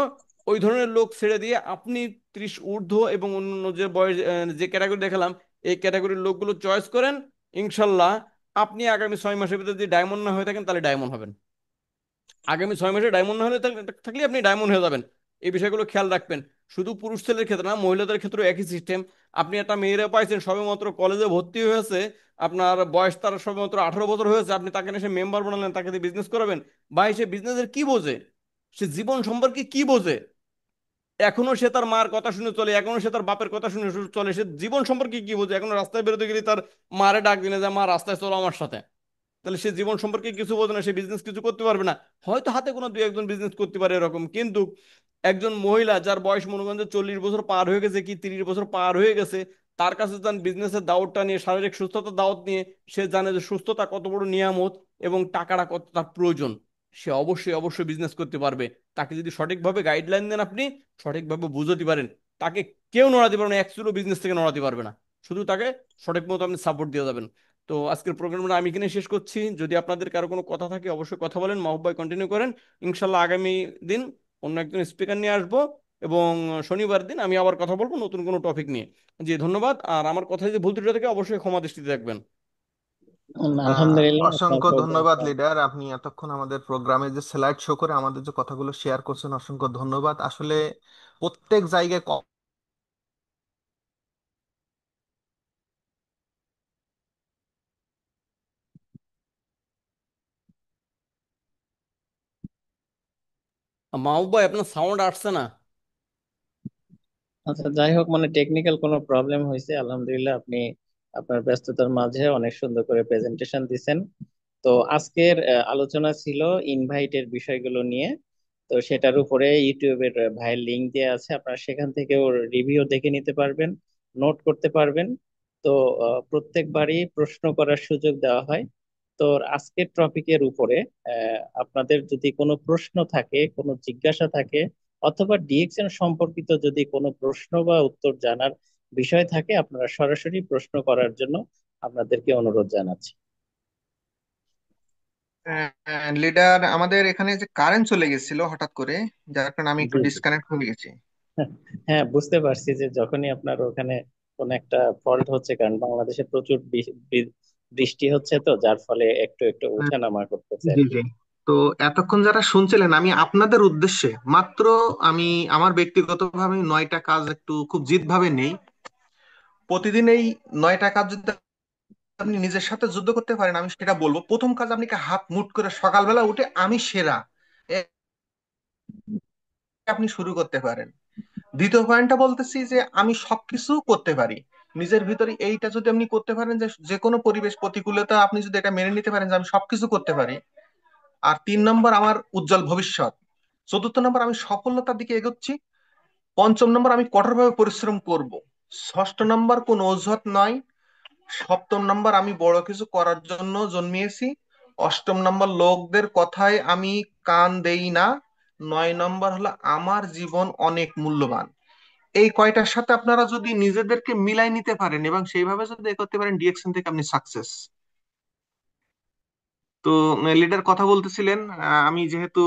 ওই ধরনের লোক ছেড়ে দিয়ে আপনি 30 ঊর্ধ্ব এবং অন্য যে বয়স যে ক্যাটাগরি দেখালাম, এই ক্যাটাগরির লোকগুলো চয়েস করেন। ইনশাল্লাহ আপনি আগামী 6 মাসের ভিতরে যদি ডায়মন্ড না হয়ে থাকেন, তাহলে ডায়মন্ড হবেন। আগামী 6 মাসে ডায়মন্ড না হলে থাকলে আপনি ডায়মন্ড হয়ে যাবেন। এই বিষয়গুলো খেয়াল রাখবেন। শুধু পুরুষ ছেলের ক্ষেত্রে না, মহিলাদের ক্ষেত্রেও একই সিস্টেম। আপনি একটা মেয়েরা পাইছেন সবেমাত্র কলেজে ভর্তি হয়েছে, আপনার বয়স তার সবেমাত্র 18 বছর হয়েছে, আপনি তাকে এসে মেম্বার বানালেন, তাকে দিয়ে বিজনেস করাবেন। ভাই সে বিজনেসের কি বোঝে? সে জীবন সম্পর্কে কি বোঝে? এখনো সে তার মার কথা শুনে চলে, এখনো সে তার বাপের কথা শুনে চলে, সে জীবন সম্পর্কে কি বোঝে? এখনো রাস্তায় বেরোতে গেলে তার মারে ডাক দিনে যায়, মা রাস্তায় চলো আমার সাথে। তাহলে সে জীবন সম্পর্কে কিছু বোঝে না, সে বিজনেস কিছু করতে পারবে না। হয়তো হাতে কোনো দুই একজন বিজনেস করতে পারে এরকম, কিন্তু একজন মহিলা যার বয়স মনে করেন যে 40 বছর পার হয়ে গেছে কি 30 বছর পার হয়ে গেছে, তার কাছে যান বিজনেসের দাওয়াতটা নিয়ে, শারীরিক সুস্থতার দাওয়াত নিয়ে, সে জানে যে সুস্থতা কত বড় নিয়ামত এবং টাকাটা কত তার প্রয়োজন, সে অবশ্যই অবশ্যই বিজনেস করতে পারবে। তাকে যদি সঠিকভাবে গাইডলাইন দেন, আপনি সঠিকভাবে বুঝতে পারেন, তাকে কেউ নড়াতে পারবে না, একচুলো বিজনেস থেকে নড়াতে পারবে না। শুধু তাকে সঠিক মতো আপনি সাপোর্ট দিয়ে যাবেন। তো আজকের প্রোগ্রামটা আমি এখানে শেষ করছি। যদি আপনাদের কারো কোনো কথা থাকে অবশ্যই কথা বলেন, মাহবুব ভাই কন্টিনিউ করেন। ইনশাল্লাহ আগামী দিন অন্য একজন স্পিকার নিয়ে আসবো, এবং শনিবার দিন আমি আবার কথা বলবো নতুন কোনো টপিক নিয়ে। জি ধন্যবাদ। আর আমার কথা যদি ভুল ত্রুটি থাকে অবশ্যই ক্ষমা দৃষ্টিতে দেখবেন। আলহামদুলিল্লাহ, আপনার অসংখ্য ধন্যবাদ প্রোগ্রামটা লিডার, আপনি এতক্ষণ আমাদের প্রোগ্রামে যে স্লাইড শো করে আমাদের যে কথাগুলো শেয়ার করছেন, অসংখ্য ধন্যবাদ। আসলে প্রত্যেক জায়গায় মাহবুব ভাই আপনার সাউন্ড আসছে না। আচ্ছা, যাই হোক, মানে টেকনিক্যাল কোনো প্রবলেম হয়েছে। আলহামদুলিল্লাহ, আপনি আপনার ব্যস্ততার মাঝে অনেক সুন্দর করে প্রেজেন্টেশন দিছেন। তো আজকের আলোচনা ছিল ইনভাইটের বিষয়গুলো নিয়ে। তো সেটার উপরে ইউটিউবের ভাইয়ের লিংক দেওয়া আছে, আপনারা সেখান থেকে ওর রিভিউ দেখে নিতে পারবেন, নোট করতে পারবেন। তো প্রত্যেকবারই প্রশ্ন করার সুযোগ দেওয়া হয়। তো আজকের টপিকের উপরে আপনাদের যদি কোনো প্রশ্ন থাকে, কোনো জিজ্ঞাসা থাকে, অথবা ডিএক্সএন সম্পর্কিত যদি কোনো প্রশ্ন বা উত্তর জানার বিষয় থাকে, আপনারা সরাসরি প্রশ্ন করার জন্য আপনাদেরকে অনুরোধ জানাচ্ছি। লিডার, আমাদের এখানে যে কারেন্ট চলে গেছিল হঠাৎ করে, যার কারণে আমি একটু জি জি। ডিসকানেক্ট হয়ে গেছি। হ্যাঁ, বুঝতে পারছি যে যখনই আপনার ওখানে কোন একটা ফল্ট হচ্ছে, কারণ বাংলাদেশে প্রচুর বৃষ্টি হচ্ছে, তো যার ফলে একটু একটু আহ, ওঠানামা করতেছে আর জি কি। জি। তো এতক্ষণ যারা শুনছিলেন, আমি আপনাদের উদ্দেশ্যে মাত্র, আমি আমার ব্যক্তিগতভাবে 9টা কাজ একটু খুব জিদ ভাবে নেই। প্রতিদিন এই 9টা কাজ যদি আপনি নিজের সাথে যুদ্ধ করতে পারেন, আমি সেটা বলবো। প্রথম কাজ, আপনি কি হাত মুট করে সকালবেলা উঠে আমি সেরা, এ আপনি শুরু করতে পারেন। দ্বিতীয় পয়েন্টটা বলতেছি যে আমি সবকিছু করতে পারি। নিজের ভিতরে এইটা যদি আপনি করতে পারেন, যে যে কোনো পরিবেশ প্রতিকূলতা আপনি যদি এটা মেনে নিতে পারেন যে আমি সবকিছু করতে পারি। আর 3 নম্বর, আমার উজ্জ্বল ভবিষ্যৎ। চতুর্থ নম্বর, আমি সফলতার দিকে এগোচ্ছি। পঞ্চম নম্বর, আমি কঠোরভাবে পরিশ্রম করব। ষষ্ঠ নম্বর, কোন অজুহাত নয়। সপ্তম নম্বর, আমি বড় কিছু করার জন্য জন্মিয়েছি। অষ্টম নম্বর, লোকদের কথায় আমি কান দেই না। 9 নম্বর হলো, আমার জীবন অনেক মূল্যবান। এই কয়টার সাথে আপনারা যদি নিজেদেরকে মিলাই নিতে পারেন এবং সেইভাবে যদি এ করতে পারেন, ডিএকশন থেকে আপনি সাকসেস। তো লিডার কথা বলতেছিলেন, আমি যেহেতু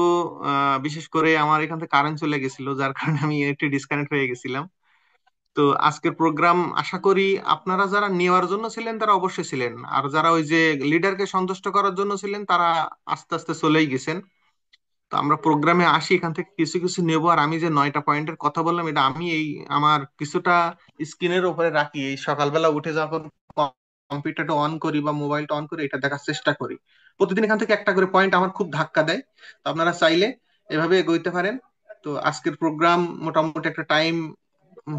বিশেষ করে আমার এখান থেকে কারেন্ট চলে গেছিল, যার কারণে আমি একটু ডিসকানেক্ট হয়ে গেছিলাম। তো আজকের প্রোগ্রাম আশা করি আপনারা যারা নেওয়ার জন্য ছিলেন তারা অবশ্যই ছিলেন, আর যারা ওই যে লিডারকে সন্তুষ্ট করার জন্য ছিলেন তারা আস্তে আস্তে চলেই গেছেন। তো আমরা প্রোগ্রামে আসি, এখান থেকে কিছু কিছু নেব। আর আমি যে 9টা পয়েন্টের কথা বললাম, এটা আমি এই আমার কিছুটা স্ক্রিনের উপরে রাখি, এই সকালবেলা উঠে যখন কম্পিউটারটা অন করি বা মোবাইলটা অন করি, এটা দেখার চেষ্টা করি। প্রতিদিন এখান থেকে একটা করে পয়েন্ট আমার খুব ধাক্কা দেয়। তো আপনারা চাইলে এভাবে এগোইতে পারেন। তো আজকের প্রোগ্রাম মোটামুটি একটা টাইম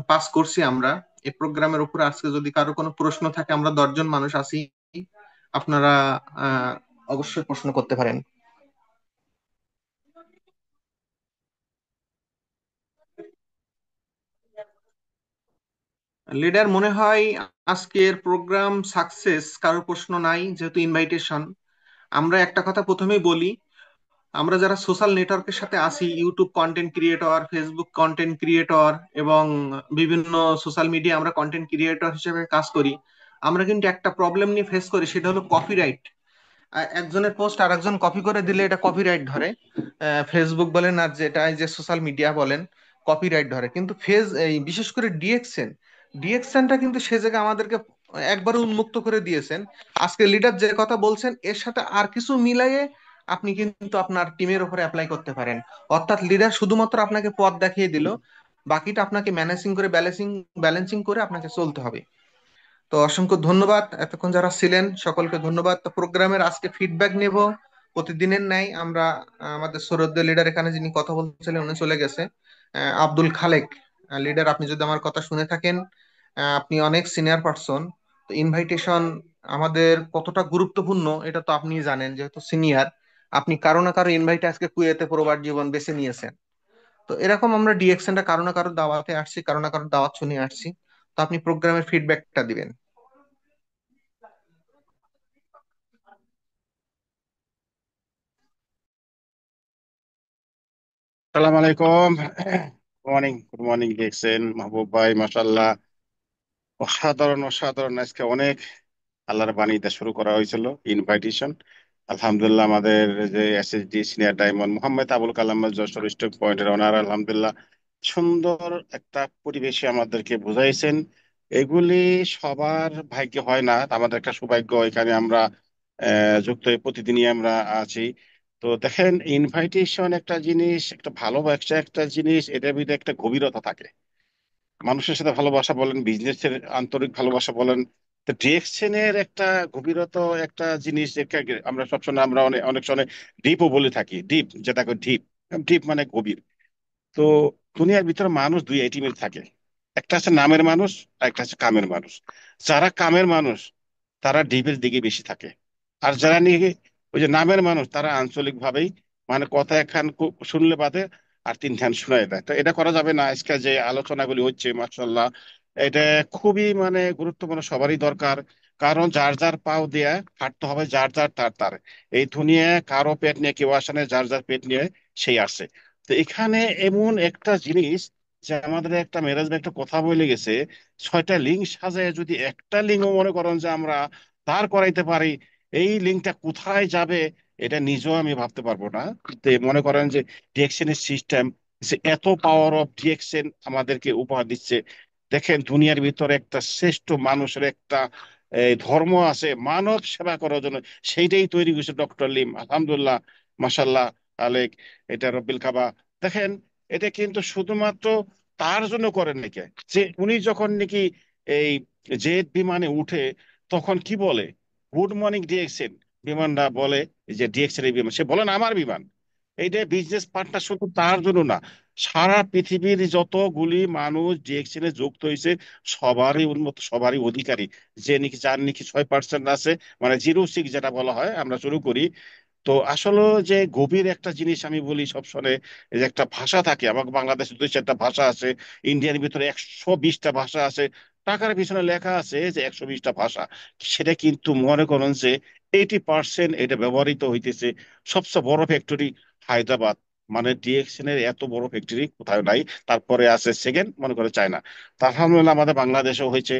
পাস করছি আমরা। এই প্রোগ্রামের উপরে আজকে যদি কারো কোনো প্রশ্ন থাকে, আমরা 10জন মানুষ আছি, আপনারা আহ অবশ্যই প্রশ্ন করতে পারেন। লিডার, মনে হয় আজকের প্রোগ্রাম সাকসেস, কারো প্রশ্ন নাই যেহেতু ইনভাইটেশন। আমরা একটা কথা প্রথমেই বলি, আমরা যারা সোশ্যাল নেটওয়ার্কের সাথে আছি, YouTube content creator, Facebook content creator এবং বিভিন্ন সোশ্যাল মিডিয়া আমরা কন্টেন্ট ক্রিয়েটর হিসেবে কাজ করি, আমরা কিন্তু একটা প্রবলেম নিয়ে ফেস করি, সেটা হলো কপিরাইট। একজনের পোস্ট আর একজন কপি করে দিলে এটা কপিরাইট ধরে। ফেসবুক বলেন আর যেটা এই যে সোশ্যাল মিডিয়া বলেন, কপিরাইট ধরে। কিন্তু এই বিশেষ করে ডিএক্সএনটা কিন্তু সে জায়গায় আমাদেরকে একবারে উন্মুক্ত করে দিয়েছেন। আজকে লিডার যে কথা বলছেন এর সাথে আর কিছু মিলাইয়ে আপনি কিন্তু আপনার টিমের উপরে অ্যাপ্লাই করতে পারেন। অর্থাৎ লিডার শুধুমাত্র আপনাকে পথ দেখিয়ে দিল, বাকিটা আপনাকে ম্যানেজিং করে ব্যালেন্সিং ব্যালেন্সিং করে আপনাকে চলতে হবে। তো অসংখ্য ধন্যবাদ এতক্ষণ যারা ছিলেন, সকলকে ধন্যবাদ। তো প্রোগ্রামের আজকে ফিডব্যাক নেব প্রতিদিনের ন্যায় আমরা। আমাদের শ্রদ্ধেয় লিডার এখানে যিনি কথা বলছিলেন উনি চলে গেছে, আব্দুল খালেক। লিডার, আপনি যদি আমার কথা শুনে থাকেন, আপনি অনেক সিনিয়র পারসন। তো ইনভাইটেশন আমাদের কতটা গুরুত্বপূর্ণ এটা তো আপনি জানেন, যেহেতু সিনিয়র। আপনি কারো না কারো ইনভাইটে আজকে কুয়েতে প্রবাদ জীবন বেছে নিয়েছেন। তো এরকম আমরা ডিএকশনটা কারো না কারো দাওয়াতে আসছি, কারো না কারো দাওয়াত শুনে আসছি। তো আপনি প্রোগ্রামের ফিডব্যাকটা দিবেন। সালাম আলাইকুম। মর্নিং, গুড মর্নিং দেখছেন মাহবুব ভাই, মাশাল্লাহ অসাধারণ অসাধারণ। আজকে অনেক আল্লাহর বাণীতে শুরু করা হয়েছিল ইনভাইটেশন। আলহামদুলিল্লাহ আমাদের যে SSD senior diamond Mohammad Abul Kalam Jessore stock পয়েন্টের ওনার আলহামদুলিল্লাহ সুন্দর একটা পরিবেশে আমাদেরকে বুঝাইছেন। এগুলি সবার ভাগ্যে হয় না, আমাদের একটা সৌভাগ্য, এখানে আমরা যুক্ত হয়ে প্রতিদিনই আমরা আছি। তো দেখেন, ইনভাইটেশন একটা জিনিস, একটা ভালো ব্যবসা একটা জিনিস, এটার ভিতরে একটা গভীরতা থাকে। মানুষের সাথে ভালোবাসা বলেন, বিজনেসের আন্তরিক ভালোবাসা বলেন, তো ডিরেকশনের একটা গভীরতা একটা জিনিস। আমরা সবসময় আমরা অনেক অনেক সময় ডিপও বলে থাকি, ডিপ যেটাকে ডিপ, ডিপ মানে গভীর। তো দুনিয়ার ভিতরে মানুষ দুই টিমের থাকে, একটা আছে নামের মানুষ আর একটা আছে কামের মানুষ। যারা কামের মানুষ তারা ডিপের দিকে বেশি থাকে, আর যারা নিয়ে ওই যে নামের মানুষ তারা আঞ্চলিক ভাবেই, মানে কথা একখান শুনলে বাদে আর তিন ধ্যান শুনাই দেয়। তো এটা করা যাবে না। আজকে যে আলোচনাগুলি হচ্ছে মাশাআল্লাহ, এটা খুবই মানে গুরুত্বপূর্ণ, সবারই দরকার। কারণ যার যার পাও দেয়া হাঁটতে হবে, যার যার তার তার। এই দুনিয়া কারো পেট নিয়ে কেউ আসে না, যার যার পেট নিয়ে সেই আসে। তো এখানে এমন একটা জিনিস যে আমাদের একটা মেরাজ ভাই একটা কথা বলে গেছে, ছয়টা লিঙ্ক সাজায় যদি একটা লিঙ্ক মনে করেন যে আমরা দাঁড় করাইতে পারি, এই লিঙ্কটা কোথায় যাবে এটা নিজেও আমি ভাবতে পারবো না। তো মনে করেন যে ডিএকশনের সিস্টেম, যে এত পাওয়ার অফ ডিএকশন আমাদেরকে উপহার দিচ্ছে। দেখেন, দুনিয়ার ভিতরে একটা শ্রেষ্ঠ মানুষের একটা ধর্ম আছে মানব সেবা করার জন্য, সেইটাই তৈরি করেছে ডক্টর লিম, আলহামদুলিল্লাহ, মাসাল্লাহ আলেক। এটা রব্বিল কাবা। দেখেন, এটা কিন্তু শুধুমাত্র তার জন্য করেন নাকি, যে উনি যখন নাকি এই জেট বিমানে উঠে তখন কি বলে, গুড মর্নিং ডিএক্সএন। বিমানটা বলে যে ডিএক্সএন এর বিমান, সে বলেন আমার বিমান। এইটা বিজনেস পার্টনার শুধু তার জন্য না, সারা পৃথিবীর যতগুলি মানুষ ডিএক্সএন এ যুক্ত হয়েছে সবারই উন্মত, সবারই অধিকারী। যে নাকি যার নাকি 6% আছে, মানে 06 যেটা বলা হয়, আমরা শুরু করি। তো আসলে যে গভীর একটা জিনিস আমি বলি সবসময়, এই যে একটা ভাষা থাকে, আমার বাংলাদেশে 2-4টা ভাষা আছে, ইন্ডিয়ার ভিতরে 120টা ভাষা আছে, টাকার পিছনে লেখা আছে যে 120টা ভাষা। সেটা কিন্তু মনে করুন যে 80% এটা ব্যবহৃত হইতেছে। সবচেয়ে বড় ফ্যাক্টরি হায়দ্রাবাদ, মানে ডিএক্সএন এর এত বড় ফ্যাক্টরি কোথাও নাই। তারপরে আছে সেকেন্ড মনে করে চায়না। তা আলহামদুলিল্লাহ আমাদের বাংলাদেশেও হয়েছে।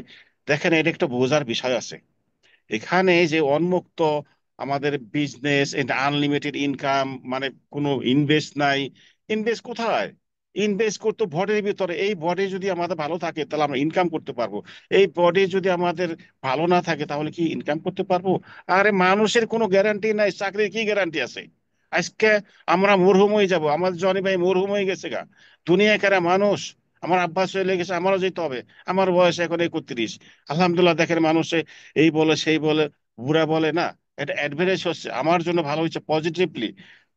দেখেন, এটা একটা বোঝার বিষয় আছে এখানে, যে উন্মুক্ত আমাদের বিজনেস, আনলিমিটেড ইনকাম, মানে কোনো ইনভেস্ট নাই। ইনভেস্ট কোথায়? ইনভেস্ট করতে বডির ভিতরে। এই বডি যদি আমাদের ভালো থাকে তাহলে আমরা ইনকাম করতে পারবো। এই বডি যদি আমাদের ভালো না থাকে তাহলে কি ইনকাম করতে পারবো? আরে মানুষের কোনো গ্যারান্টি নাই, চাকরির কি গ্যারান্টি আছে? আজকে আমরা মরহুম হয়ে যাব, আমাদের জনি ভাই মরহুম হয়ে গেছে গা। দুনিয়ায় কারা মানুষ, আমার আব্বাস চলে গেছে, আমারও যেতে হবে। আমার বয়স এখন 31। আলহামদুলিল্লাহ, দেখেন মানুষে এই বলে সেই বলে, বুড়া বলে না, এটা অ্যাডভারেজ হচ্ছে আমার জন্য, ভালো হচ্ছে পজিটিভলি।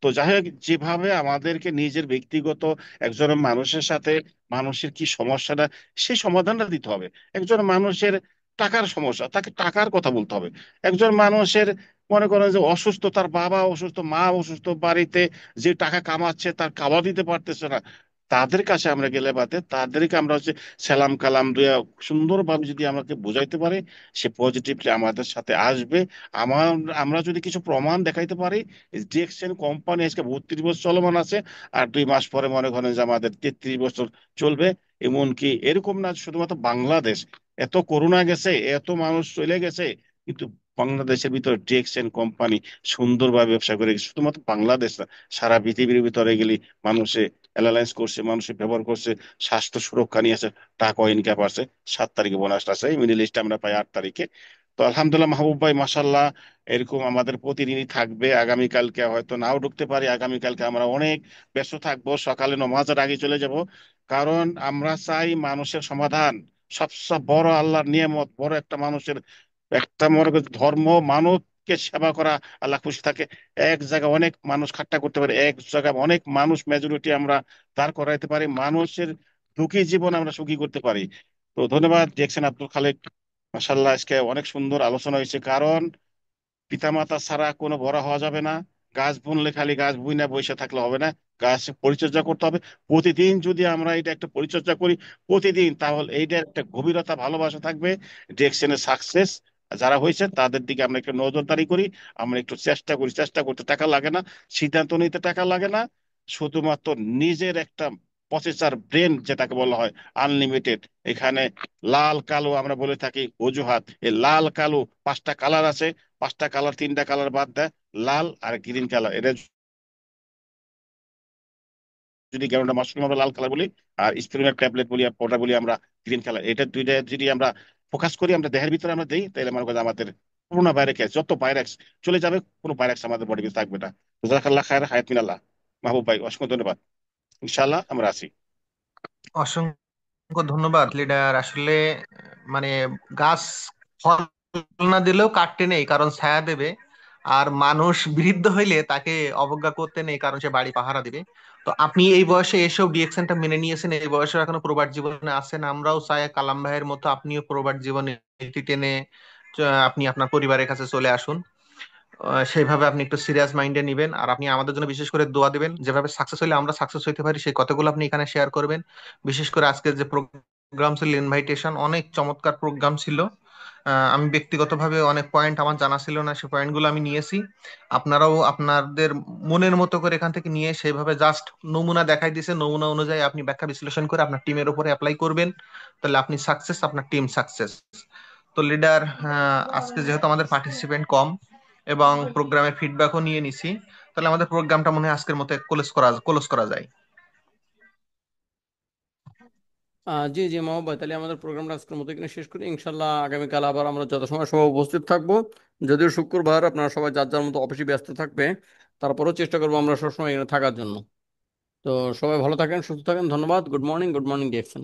তো যাই হোক, যেভাবে আমাদেরকে নিজের ব্যক্তিগত একজন মানুষের সাথে মানুষের কি সমস্যাটা সেই সমাধানটা দিতে হবে। একজন মানুষের টাকার সমস্যা, তাকে টাকার কথা বলতে হবে। একজন মানুষের মনে করেন যে অসুস্থ, তার বাবা অসুস্থ, মা অসুস্থ, বাড়িতে যে টাকা কামাচ্ছে তার খাওয়া দিতে পারতেছে না, তাদের কাছে আমরা গেলে বাদে তাদেরকে আমরা হচ্ছে সালাম কালাম দিয়ে সুন্দরভাবে যদি আমাকে বোঝাইতে পারে, সে পজিটিভলি আমাদের সাথে আসবে। আমার আমরা যদি কিছু প্রমাণ দেখাইতে পারি, ডিএক্সএন কোম্পানি আজকে 32 বছর চলমান আছে, আর 2 মাস পরে মনে করেন যে আমাদের 33 বছর চলবে। এমনকি এরকম না শুধুমাত্র বাংলাদেশ, এত করোনা গেছে, এত মানুষ চলে গেছে, কিন্তু বাংলাদেশের ভিতরে ডিএক্সএন কোম্পানি সুন্দরভাবে ব্যবসা করে গেছে। শুধুমাত্র বাংলাদেশ না, সারা পৃথিবীর ভিতরে গেলে মানুষে অ্যানালাইজ করছে, মানুষে ব্যবহার করছে, স্বাস্থ্য সুরক্ষা নিয়ে আছে, টাকা ইনকাম আছে। 7 তারিখে বোনাস আছে, মিডিল লিস্ট আমরা পাই 8 তারিখে। তো আলহামদুলিল্লাহ মাহবুব ভাই, মাসাল্লাহ, এরকম আমাদের প্রতিদিনই থাকবে। আগামীকালকে হয়তো নাও ঢুকতে পারি, আগামীকালকে আমরা অনেক ব্যস্ত থাকবো, সকালে নামাজের আগে চলে যাব। কারণ আমরা চাই মানুষের সমাধান। সবচেয়ে বড় আল্লাহর নিয়ামত, বড় একটা মানুষের একটা মনে করি ধর্ম, মানবকে সেবা করা, আল্লাহ খুশি থাকে। এক জায়গায় অনেক মানুষ ঠাট্টা করতে পারে, এক জায়গায় অনেক মানুষ মেজরিটি আমরা দাঁড় করাইতে পারি, মানুষের দুঃখী জীবন আমরা সুখী করতে পারি। তো ধন্যবাদ দেখছেন আব্দুল খালেক, মাসাল্লাহ আজকে অনেক সুন্দর আলোচনা হয়েছে। কারণ পিতামাতা ছাড়া কোনো বড় হওয়া যাবে না। গাছ বুনলে খালি গাছ বুই না বসে থাকলে হবে না, গাছ পরিচর্যা করতে হবে। প্রতিদিন যদি আমরা এটা একটা পরিচর্যা করি প্রতিদিন, তাহলে এইটার একটা গভীরতা ভালোবাসা থাকবে। ডিরেকশনের সাকসেস যারা হয়েছে তাদের দিকে আমরা একটু নজরদারি করি, আমরা একটু চেষ্টা করি। চেষ্টা করতে টাকা লাগে না, সিদ্ধান্ত নিতে টাকা লাগে না, শুধুমাত্র নিজের একটা প্রসেসর ব্রেন যেটাকে বলা হয় আনলিমিটেড। এখানে লাল কালো আমরা বলে থাকি অজুহাত, এই লাল কালো 5টা কালার আছে, 5টা কালার, 3টা কালার বাদ দেয়, লাল আর গ্রিন কালার। এটা যদি গ্যারোন্ডা মাশরুম আমরা লাল কালার বলি, আর স্পিরুলিনা ট্যাবলেট বলি, পাউডার বলি আমরা গ্রিন কালার। এটা দুইটা যদি আমরা ফোকাস করি, আমরা দেহের ভিতরে আমরা দেই, তাহলে মনে করি আমাদের পুরোনো ভাইরাস যত ভাইরাস চলে যাবে, কোনো ভাইরাস আমাদের বডিতে থাকবে না। জাজাকাল্লাহ খায়ের, হায়াত মিনাল্লাহ। মাহবুব ভাই অসংখ্য ধন্যবাদ। ইনশাআল্লাহ আমরা আছি। অসংখ্য ধন্যবাদ লিডার। আসলে মানে গাছ ফল না দিলেও কাটতে নেই, কারণ ছায়া দেবে। আর মানুষ বৃদ্ধ হইলে তাকে অবজ্ঞা করতে নেই, কারণ সে বাড়ি পাহারা দিবে। তো আপনি এই বয়সে এসেও ডিএকশনটা মেনে নিয়েছেন, এই বয়সে এখনো প্রবাদ জীবনে আছেন। আমরাও চাই কালাম ভাইয়ের মতো আপনিও প্রবাদ জীবনে ইতি টেনে আপনি আপনার পরিবারের কাছে চলে আসুন। সেইভাবে আপনি একটু সিরিয়াস মাইন্ডে নিবেন, আর আপনি আমাদের জন্য বিশেষ করে দোয়া দিবেন, যেভাবে সাকসেস হলে আমরা সাকসেস হইতে পারি সেই কথাগুলো আপনি এখানে শেয়ার করবেন। বিশেষ করে আজকের যে প্রোগ্রাম ছিল ইনভাইটেশন, অনেক চমৎকার প্রোগ্রাম ছিল। আমি ব্যক্তিগতভাবে অনেক পয়েন্ট আমার জানা ছিল না, সেই পয়েন্টগুলো আমি নিয়েছি। আপনারাও আপনাদের মনের মতো করে এখান থেকে নিয়ে সেইভাবে জাস্ট নমুনা দেখাই দিয়েছে, নমুনা অনুযায়ী আপনি ব্যাখ্যা বিশ্লেষণ করে আপনার টিমের উপরে অ্যাপ্লাই করবেন। তাহলে আপনি সাকসেস, আপনার টিম সাকসেস। তো লিডার, আজকে যেহেতু আমাদের পার্টিসিপেন্ট কম এবং প্রোগ্রামের ফিডব্যাকও নিয়ে নিছি, তাহলে আমাদের প্রোগ্রামটা মনে হয় আজকের মতো ক্লোজ করা যায়। জি জি মাহবুব ভাই, তাহলে আমাদের প্রোগ্রামটা আজকের মতো এখানে শেষ করি। ইনশাল্লাহ আগামীকাল আবার আমরা যথাসময় সবাই উপস্থিত থাকবো। যদিও শুক্রবার আপনারা সবাই যার যার মতো অফিসে ব্যস্ত থাকবে, তারপরেও চেষ্টা করবো আমরা সবসময় এখানে থাকার জন্য। তো সবাই ভালো থাকেন, সুস্থ থাকেন, ধন্যবাদ। Good morning, good morning DXN.